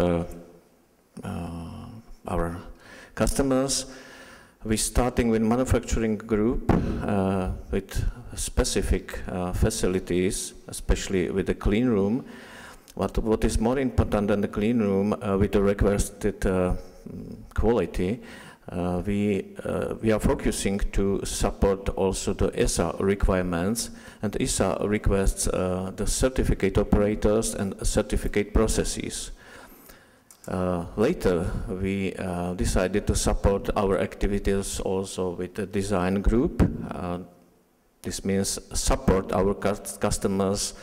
our customers. We're starting with manufacturing group with specific facilities, especially with the clean room. What is more important than the clean room, with the requested quality, we are focusing to support also the ESA requirements, and ESA requests the certificate operators and certificate processes. Later, we decided to support our activities also with the design group. This means support our customers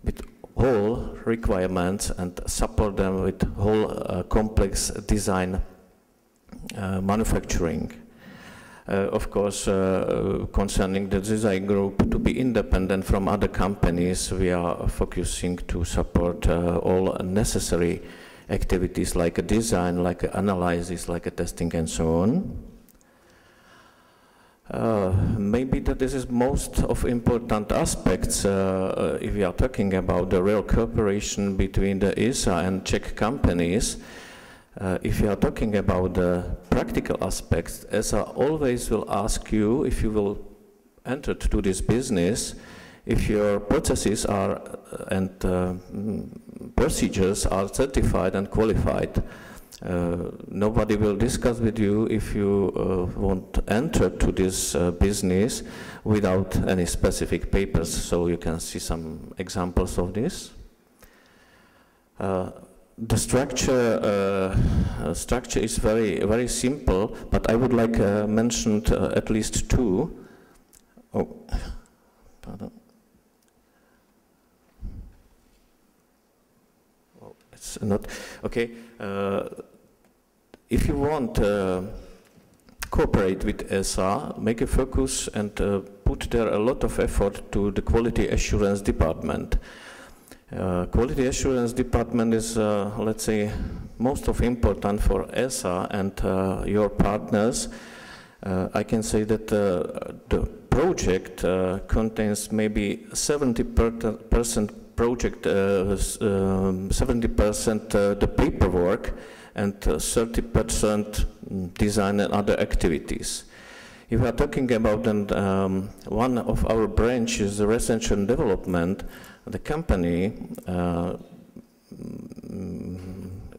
with whole requirements and support them with whole complex design manufacturing. Of course, concerning the design group to be independent from other companies, we are focusing to support all necessary activities like a design, like a analysis, like a testing and so on. Maybe that this is most of important aspects if we are talking about the real cooperation between the ESA and Czech companies. If you are talking about the practical aspects, ESA always will ask you, if you will enter to this business, if your processes are and procedures are certified and qualified. Nobody will discuss with you if you won't enter to this business without any specific papers. So you can see some examples of this. The structure is very simple, but I would like mention at least two. Oh, pardon. Oh, it's not okay. If you want cooperate with ESA, make a focus and put there a lot of effort to the quality assurance department. Quality assurance department is, let's say, most of important for ESA and your partners. I can say that the project contains maybe 70% project, 70% the paperwork, and 30% design and other activities. If we are talking about one of our branches, the research and development, the company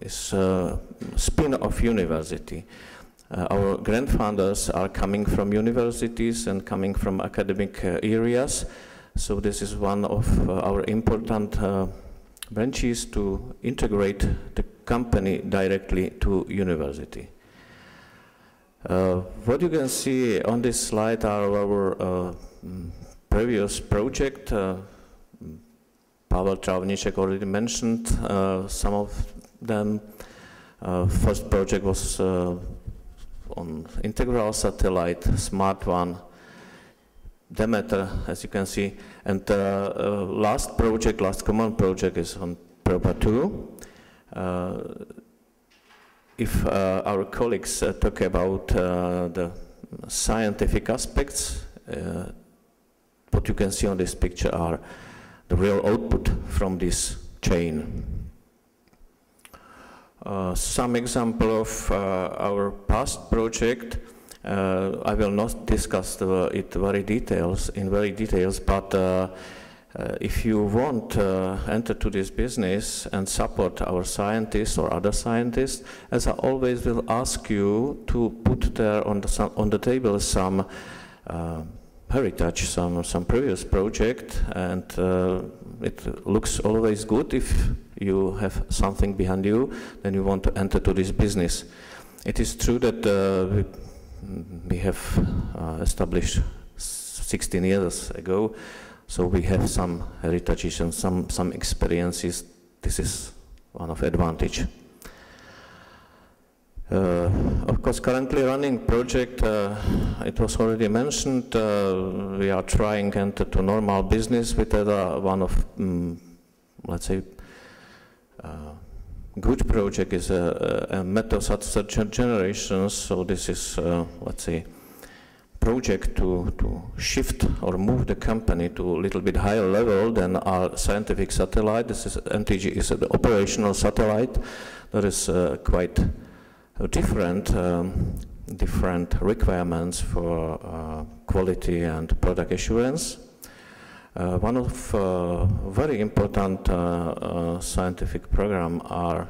is a spin-off university. Our grandfathers are coming from universities and coming from academic areas, so this is one of our important branches to integrate the company directly to university. What you can see on this slide are our previous project. Pavel Travnicek already mentioned some of them. First project was on integral satellite, smart one, Demeter, as you can see, and last common project is on Proba 2. If our colleagues talk about the scientific aspects, what you can see on this picture are the real output from this chain. Some example of our past project. I will not discuss it in very details, but if you want to enter to this business and support our scientists or other scientists, as I always will ask you to put there on the table some heritage, some previous project, and it looks always good if you have something behind you, then you want to enter to this business. It is true that we have established 16 years ago, so we have some heritage and some experiences. This is one of the advantage. Of course, currently running project, it was already mentioned, we are trying to enter to normal business with one of, let's say, good project is a Meteosat third generation, so this is, let's say, project to shift or move the company to a little bit higher level than our scientific satellite. This is MTG is an operational satellite that is quite different requirements for quality and product assurance. One of very important scientific program are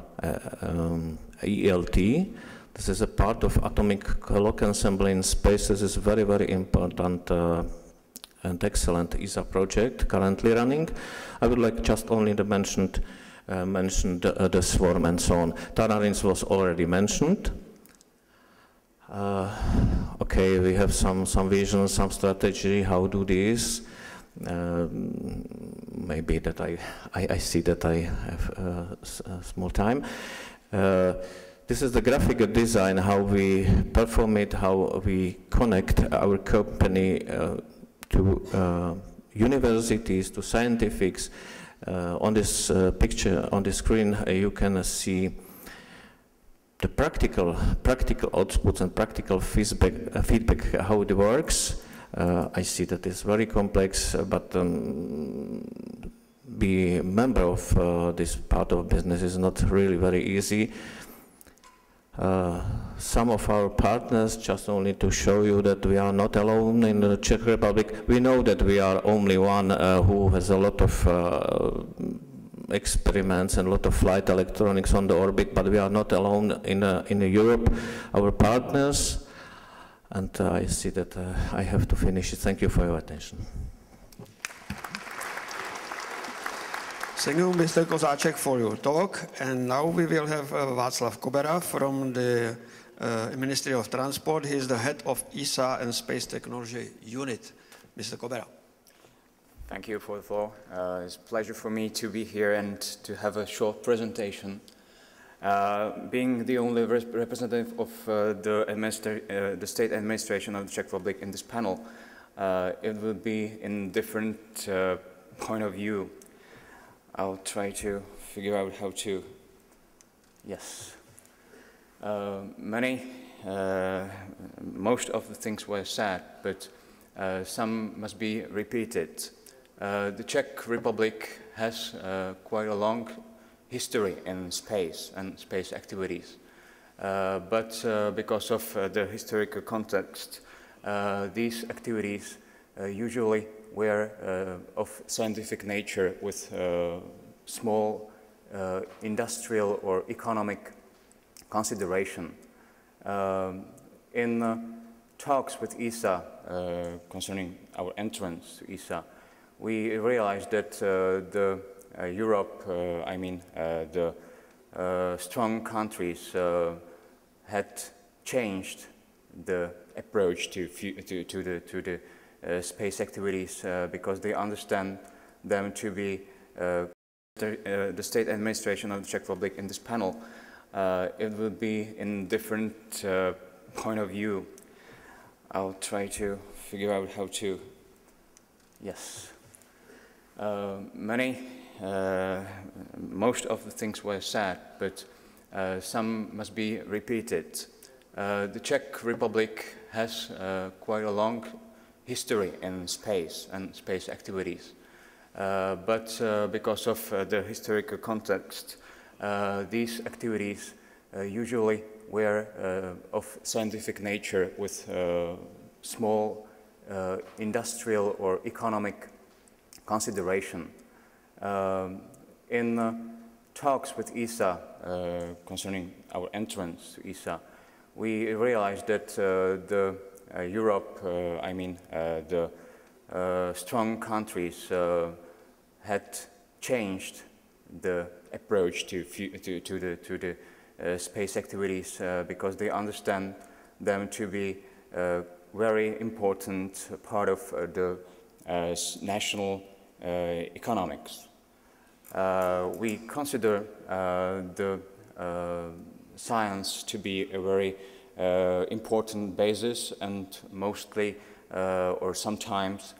ELT. This is a part of atomic lock assembly in space. This is very, very important and excellent ESA project currently running. I would like just only to mention the swarm and so on. Tararins was already mentioned. Okay, we have some vision, some strategy, how do this. Maybe that I see that I have small time. This is the graphical design, how we perform it, how we connect our company to universities, to scientifics. On this picture, on the screen, you can see the practical outputs and practical feedback how it works. I see that it's very complex, but be a member of this part of business is not really very easy. Some of our partners, just only to show you that we are not alone in the Czech Republic. We know that we are only one who has a lot of experiments and a lot of flight electronics on the orbit, but we are not alone in Europe. Our partners, and I see that I have to finish it. Thank you for your attention. Thank you, Mr. Kozáček, for your talk. And now we will have Václav Kobera from the Ministry of Transport. He is the head of ESA and Space Technology Unit. Mr. Kobera. Thank you for the floor. It's a pleasure for me to be here and to have a short presentation. Being the only representative of the state administration of the Czech Republic in this panel, it will be in different point of view. I'll try to figure out how to, yes. Most of the things were said, but some must be repeated. The Czech Republic has quite a long history in space and space activities. But because of the historical context, these activities usually were of scientific nature with small industrial or economic consideration. In talks with ESA concerning our entrance to ESA, we realized that Europe, the strong countries had changed the approach to the space activities because they understand them to be the state administration of the Czech Republic in this panel. It will be in different point of view. I'll try to figure out how to, yes. Most of the things were said, but some must be repeated. The Czech Republic has quite a long history in space and space activities. But because of the historical context, these activities usually were of scientific nature with small industrial or economic consideration. In talks with ESA concerning our entrance to ESA, we realized that Europe, the strong countries had changed the approach to the space activities because they understand them to be a very important part of the national economics. We consider the science to be a very important basis and mostly or sometimes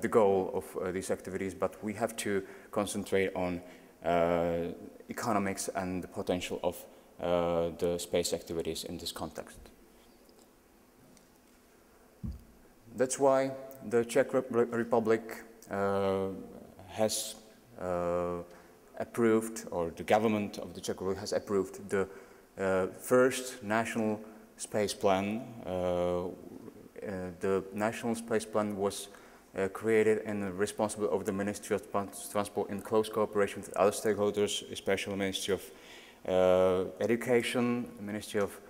the goal of these activities, but we have to concentrate on economics and the potential of the space activities in this context. That's why the Czech Republic has approved, or the government of the Czech Republic has approved the first national space plan. The national space plan was created and responsible of the Ministry of Transport in close cooperation with other stakeholders, especially the Ministry of Education, the Ministry of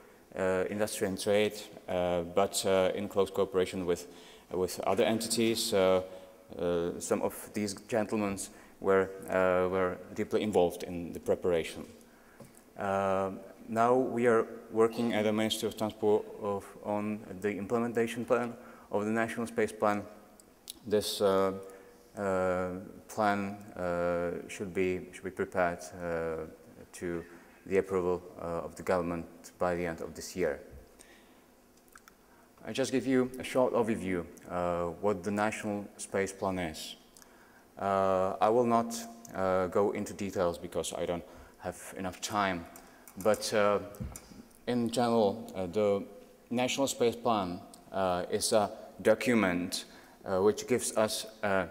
Industry and Trade, but in close cooperation with other entities. Some of these gentlemen were deeply involved in the preparation. Now we are working at the Ministry of Transport on the implementation plan of the National Space Plan. This plan should be prepared to the approval of the government by the end of this year. I just give you a short overview what the National Space Plan is. I will not go into details because I don't have enough time, but in general, the National Space Plan is a document which gives us a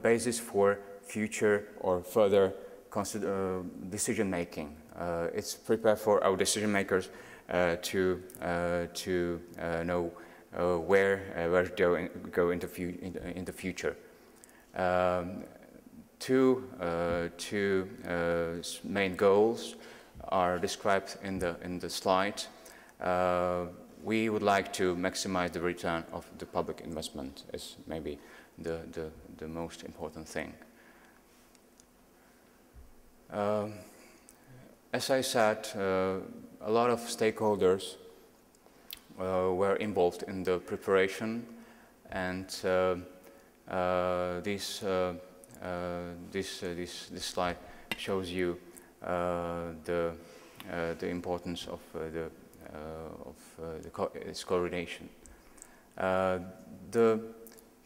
basis for future or further decision making. It's prepared for our decision makers to know where to go in the future. Two main goals are described in the slide. We would like to maximize the return of the public investment as maybe the most important thing. As I said, a lot of stakeholders were involved in the preparation, and this slide shows you the the importance of its coordination. The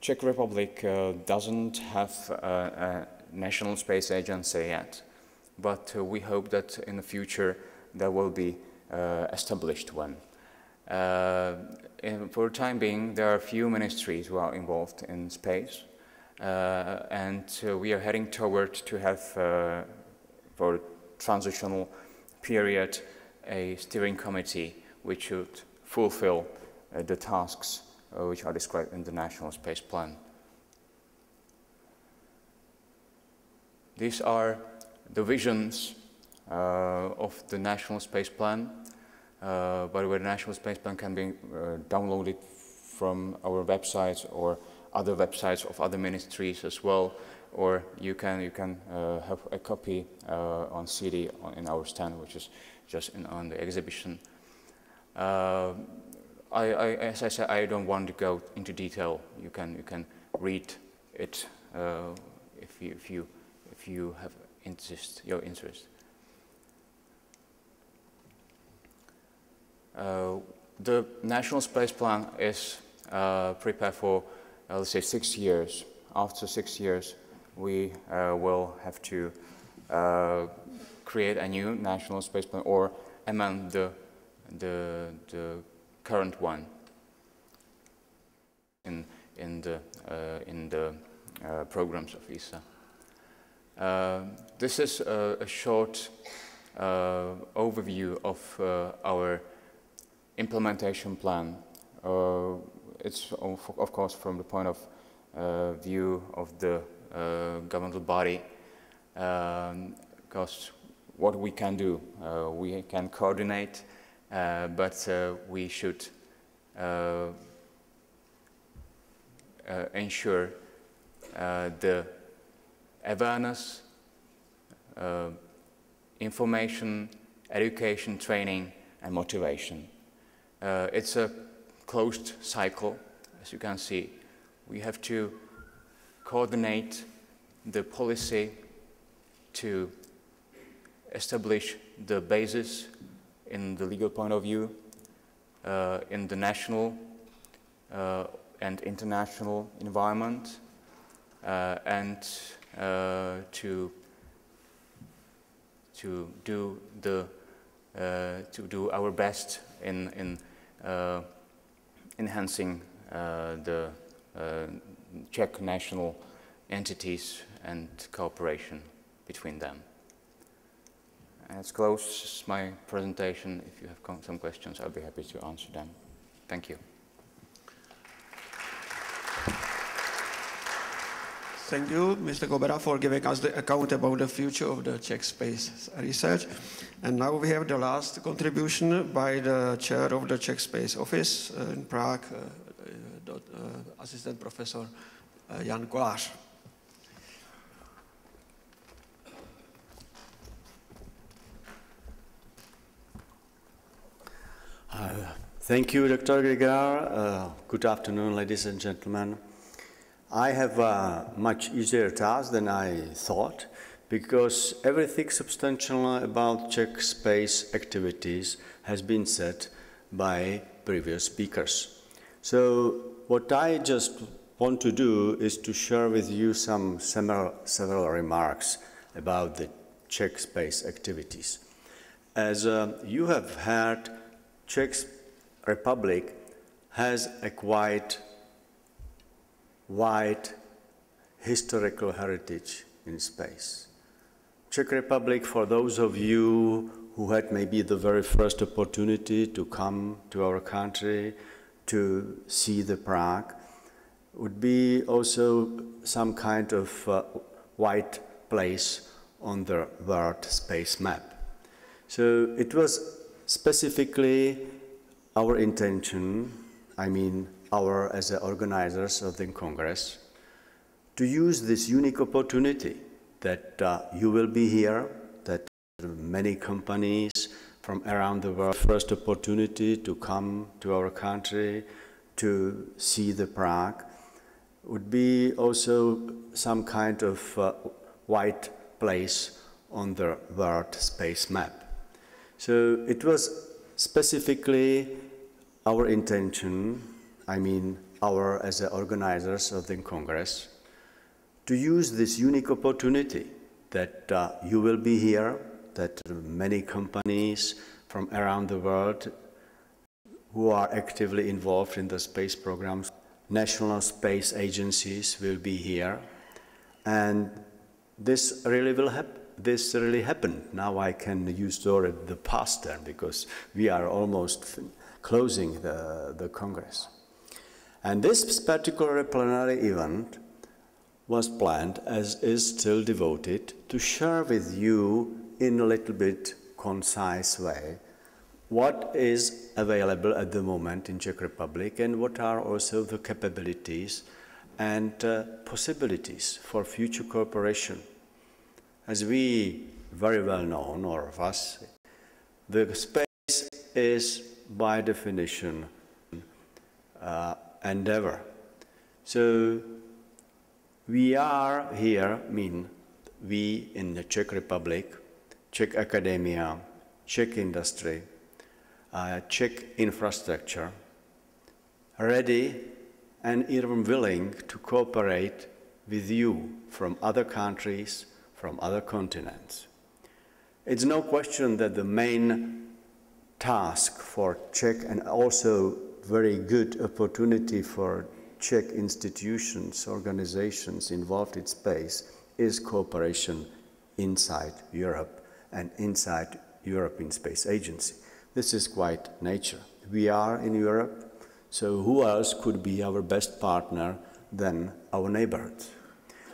Czech Republic doesn't have a national space agency yet, but we hope that in the future there will be established one. For the time being, there are a few ministries who are involved in space, and we are heading toward to have, for a transitional period, a steering committee which should fulfill the tasks which are described in the National Space Plan. These are the visions of the National Space Plan. By the way, the National Space Plan can be downloaded from our websites or other websites of other ministries as well, or you can have a copy on CD in our stand, which is just on the exhibition. As I said, I don't want to go into detail. You can read it if you have your interest. The National Space Plan is prepared for, let's say, 6 years. After 6 years, we will have to create a new National Space Plan or amend the current one in the programs of ESA. This is a short overview of our implementation plan. It's of course from the point of view of the governmental body, because what we can do, we can coordinate, but we should ensure the awareness, information, education, training, and motivation. It's a closed cycle, as you can see. We have to coordinate the policy to establish the basis in the legal point of view, in the national and international environment, and to do our best in enhancing the Czech national entities and cooperation between them. And let's close my presentation. If you have some questions, I'll be happy to answer them. Thank you. Thank you, Mr. Kobera, for giving us the account about the future of the Czech space research. And now we have the last contribution by the chair of the Czech Space Office in Prague, Assistant Professor Jan Kolář. Thank you, Dr. Grigar. Good afternoon, ladies and gentlemen. I have a much easier task than I thought, because everything substantial about Czech space activities has been said by previous speakers. So what I just want to do is to share with you several remarks about the Czech space activities. As you have heard, Czech Republic has a quite wide historical heritage in space. Czech Republic, for those of you who had maybe the very first opportunity to come to our country to see the Prague, would be also some kind of white place on the world space map. So it was specifically our intention, I mean as the organizers of the Congress, to use this unique opportunity that you will be here, that many companies from around the world first opportunity to come to our country to see the Prague, would be also some kind of white place on the world space map. So it was specifically our intention, I mean our as the organizers of the Congress, to use this unique opportunity that you will be here, that many companies from around the world who are actively involved in the space programs, national space agencies will be here, and this really happened. Now I can use the past term because we are almost closing the Congress. And this particular plenary event was planned, as is still devoted, to share with you in a little bit concise way what is available at the moment in Czech Republic and what are also the capabilities and possibilities for future cooperation. As we very well know, all of us, the space is by definition endeavor. So we are here, we in the Czech Republic, Czech academia, Czech industry, Czech infrastructure, ready and even willing to cooperate with you from other countries, from other continents. It's no question that the main task for Czech and also very good opportunity for Czech institutions, organizations involved in space is cooperation inside Europe and inside European Space Agency. This is quite nature. We are in Europe, so who else could be our best partner than our neighbors?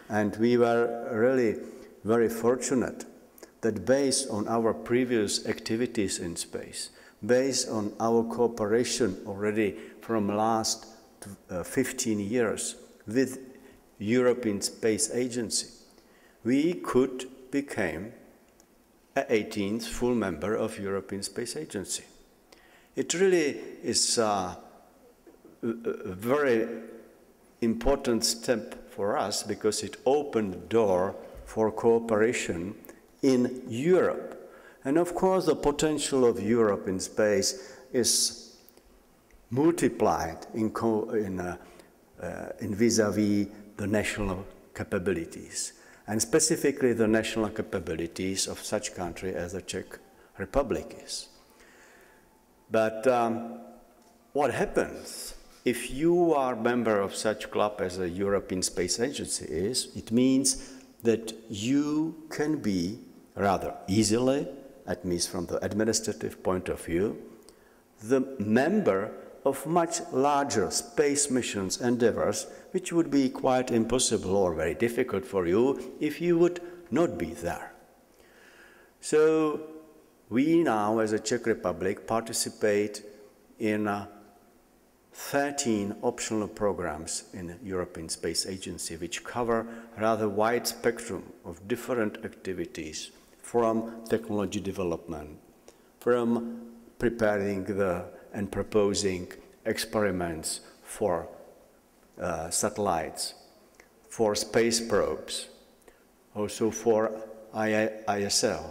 And we were really very fortunate that based on our previous activities in space, based on our cooperation already from last 15 years with European Space Agency, we could become an 18th full member of European Space Agency. It really is a very important step for us because it opened the door for cooperation in Europe. And of course, the potential of Europe in space is multiplied in vis-a-vis the national capabilities, and specifically the national capabilities of such country as the Czech Republic is. But what happens if you are a member of such club as the European Space Agency is? It means that you can be rather easily, at least from the administrative point of view, the member of much larger space missions endeavors, which would be quite impossible or very difficult for you if you would not be there. So we now, as a Czech Republic, participate in 13 optional programs in European Space Agency, which cover a rather wide spectrum of different activities, from technology development, from preparing and proposing experiments for satellites, for space probes, also for ISL,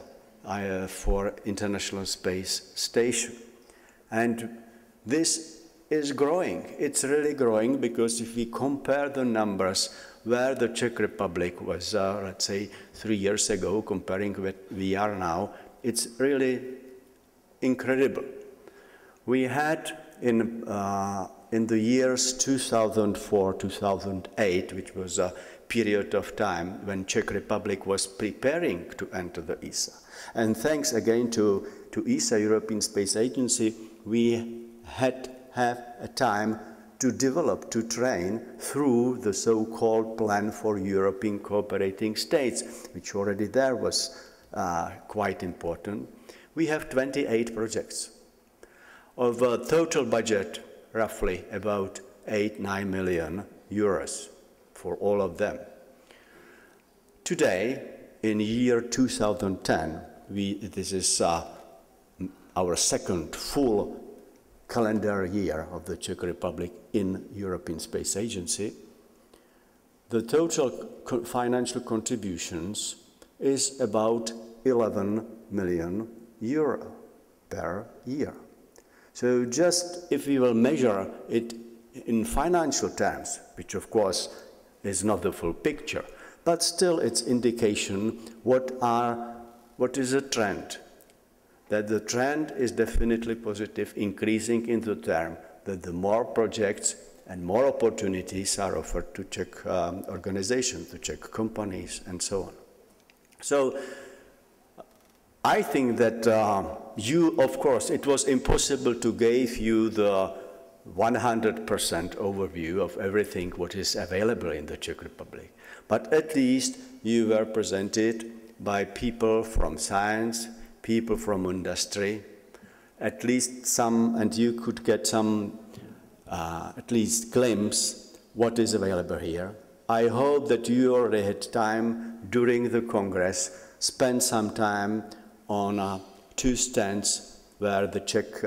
for International Space Station. And this is growing. It's really growing because if we compare the numbers where the Czech Republic was, let's say, 3 years ago, comparing what we are now, it's really incredible. We had in the years 2004-2008, which was a period of time when Czech Republic was preparing to enter the ESA. And thanks again to ESA, European Space Agency, we have a time to develop, to train through the so-called Plan for European Cooperating States, which already there was quite important. We have 28 projects of a total budget roughly about 8-9 million euros for all of them. Today, in year 2010, this is our second full calendar year of the Czech Republic in European Space Agency. The total financial contributions is about 11 million euro. per year. So just if we will measure it in financial terms, which of course is not the full picture, but still it's indication what is a trend. That the trend is definitely positive, increasing in the term that the more projects and more opportunities are offered to Czech organizations, to Czech companies, and so on. So I think that of course, it was impossible to give you the 100% overview of everything what is available in the Czech Republic. But at least you were presented by people from science, people from industry, at least some, and you could get some, at least glimpse what is available here. I hope that you already had time during the Congress, spend some time on 2 stands where the Czech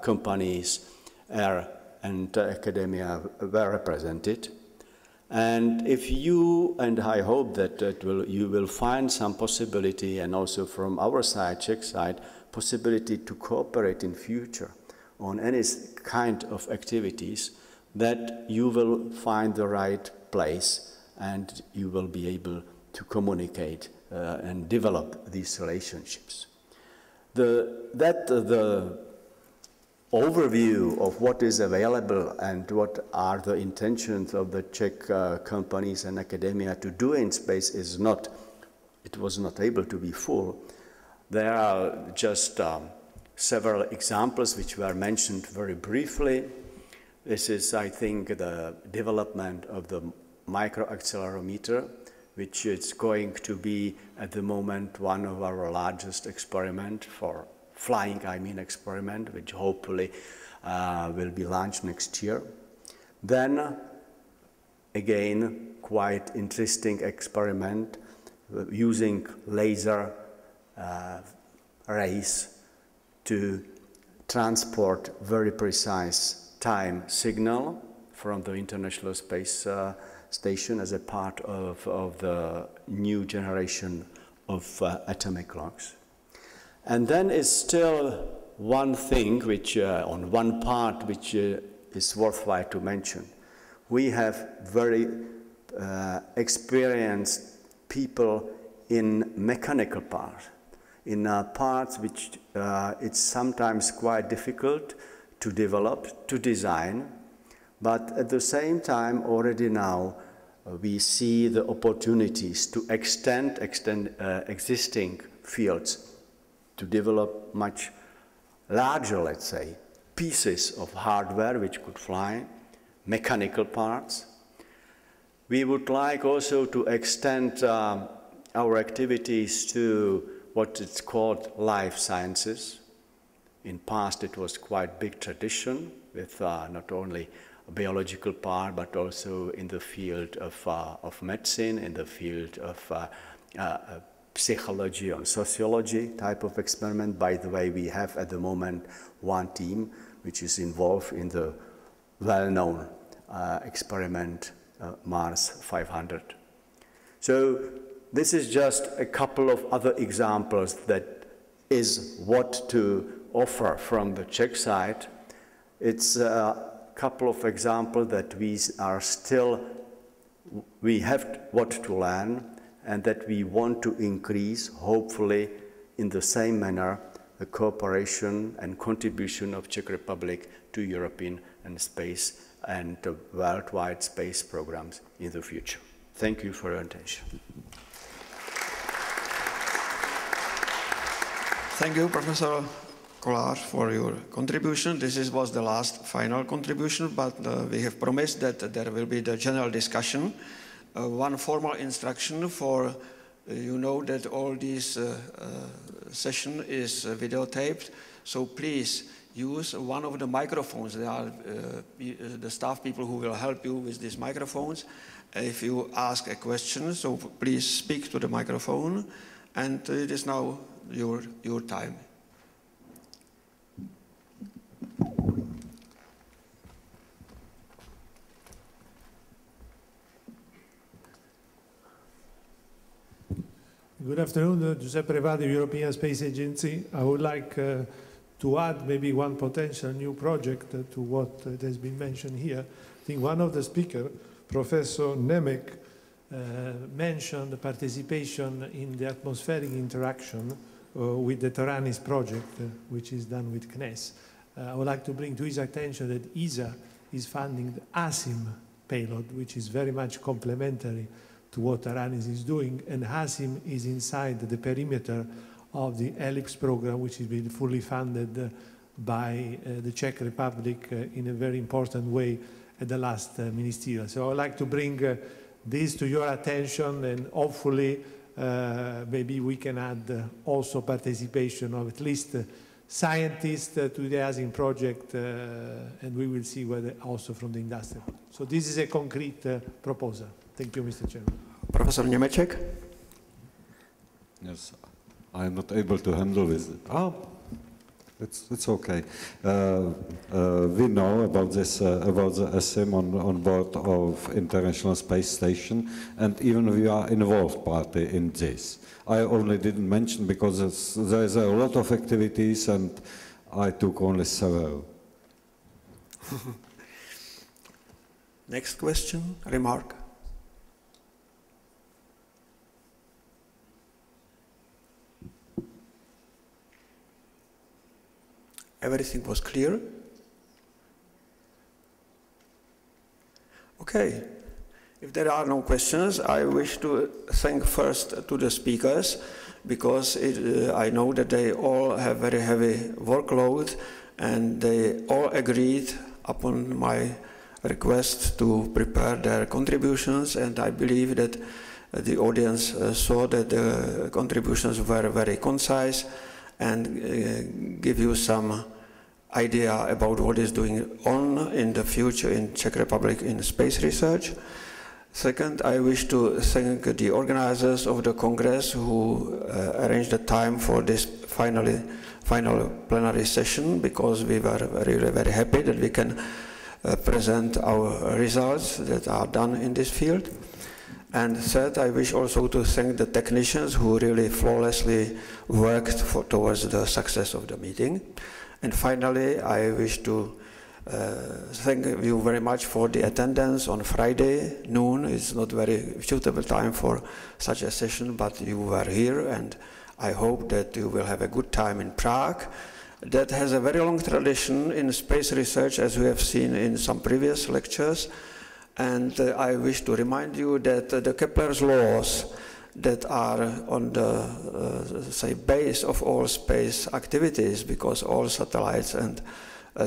companies and academia were represented. And if you, and I hope that you will find some possibility, and also from our side, Czech side, possibility to cooperate in future on any kind of activities, that you will find the right place and you will be able to communicate and develop these relationships. The overview of what is available and what are the intentions of the Czech companies and academia to do in space it was not able to be full. There are just several examples which were mentioned very briefly. This is, I think, the development of the microaccelerometer, which is going to be at the moment one of our largest experiments for flying, experiment, which hopefully will be launched next year. Then, again, quite interesting experiment using laser rays to transport very precise time signal from the International Space Station as a part of the new generation of atomic clocks. And then is still one thing which, on one part, which is worthwhile to mention. We have very experienced people in mechanical parts, in parts which it's sometimes quite difficult to develop, to design, but at the same time, already now, we see the opportunities to extend existing fields, to develop much larger, let's say, pieces of hardware which could fly, mechanical parts. We would like also to extend our activities to what is called life sciences. In past, it was quite big tradition with not only a biological part, but also in the field of medicine, in the field of psychology and sociology type of experiment. By the way, we have at the moment one team which is involved in the well-known experiment Mars 500. So this is just a couple of other examples that is what to offer from the Czech side. It's a couple of examples that we have what to learn, and that we want to increase, hopefully, in the same manner, the cooperation and contribution of Czech Republic to European and space and worldwide space programs in the future. Thank you for your attention. Thank you, Professor Kolar, for your contribution. This was the last final contribution, but we have promised that there will be the general discussion. One formal instruction for, you know that all this session is videotaped, so please use one of the microphones. There are the staff people who will help you with these microphones. If you ask a question, so please speak to the microphone, and it is now your time. Good afternoon, Giuseppe Revati, European Space Agency. I would like To add maybe one potential new project to what has been mentioned here, I think one of the speakers, Professor Nemec, mentioned the participation in the atmospheric interaction with the Taranis project, which is done with CNES. I would like to bring to his attention that ESA is funding the ASIM payload, which is very much complementary to what Taranis is doing, and ASIM is inside the perimeter of the ELIPS program, which is being fully funded by the Czech Republic in a very important way at the last ministerial. So I would like to bring this to your attention, and hopefully maybe we can add also participation of at least scientists to the ASIM project, and we will see whether also from the industry. So this is a concrete proposal. Thank you, Mr. Chairman. Professor Němeček? Yes, I am not able to handle this. It's okay. We know about this, about the ASIM on board of International Space Station, and even we are involved party in this. I only didn't mention because there's a lot of activities, and I took only several. Next question, remark. Everything was clear? Okay. If there are no questions, I wish to thank first to the speakers, because I know that they all have very heavy workload, and they all agreed upon my request to prepare their contributions, and I believe that the audience saw that the contributions were very concise and give you some idea about what is going on in the future in Czech Republic in space research. Second, I wish to thank the organizers of the Congress who arranged the time for this final plenary session, because we were very happy that we can present our results that are done in this field. And third, I wish also to thank the technicians who really flawlessly worked towards the success of the meeting. And finally, I wish to thank you very much for the attendance on Friday noon. It's not very suitable time for such a session, but you were here, and I hope that you will have a good time in Prague. That has a very long tradition in space research, as we have seen in some previous lectures. And I wish to remind you that the Kepler's laws that are on the say base of all space activities, because all satellites and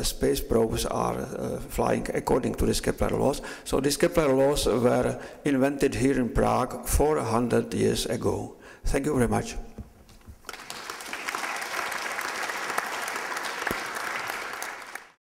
space probes are flying according to these Kepler laws. So these Kepler laws were invented here in Prague 400 years ago. Thank you very much.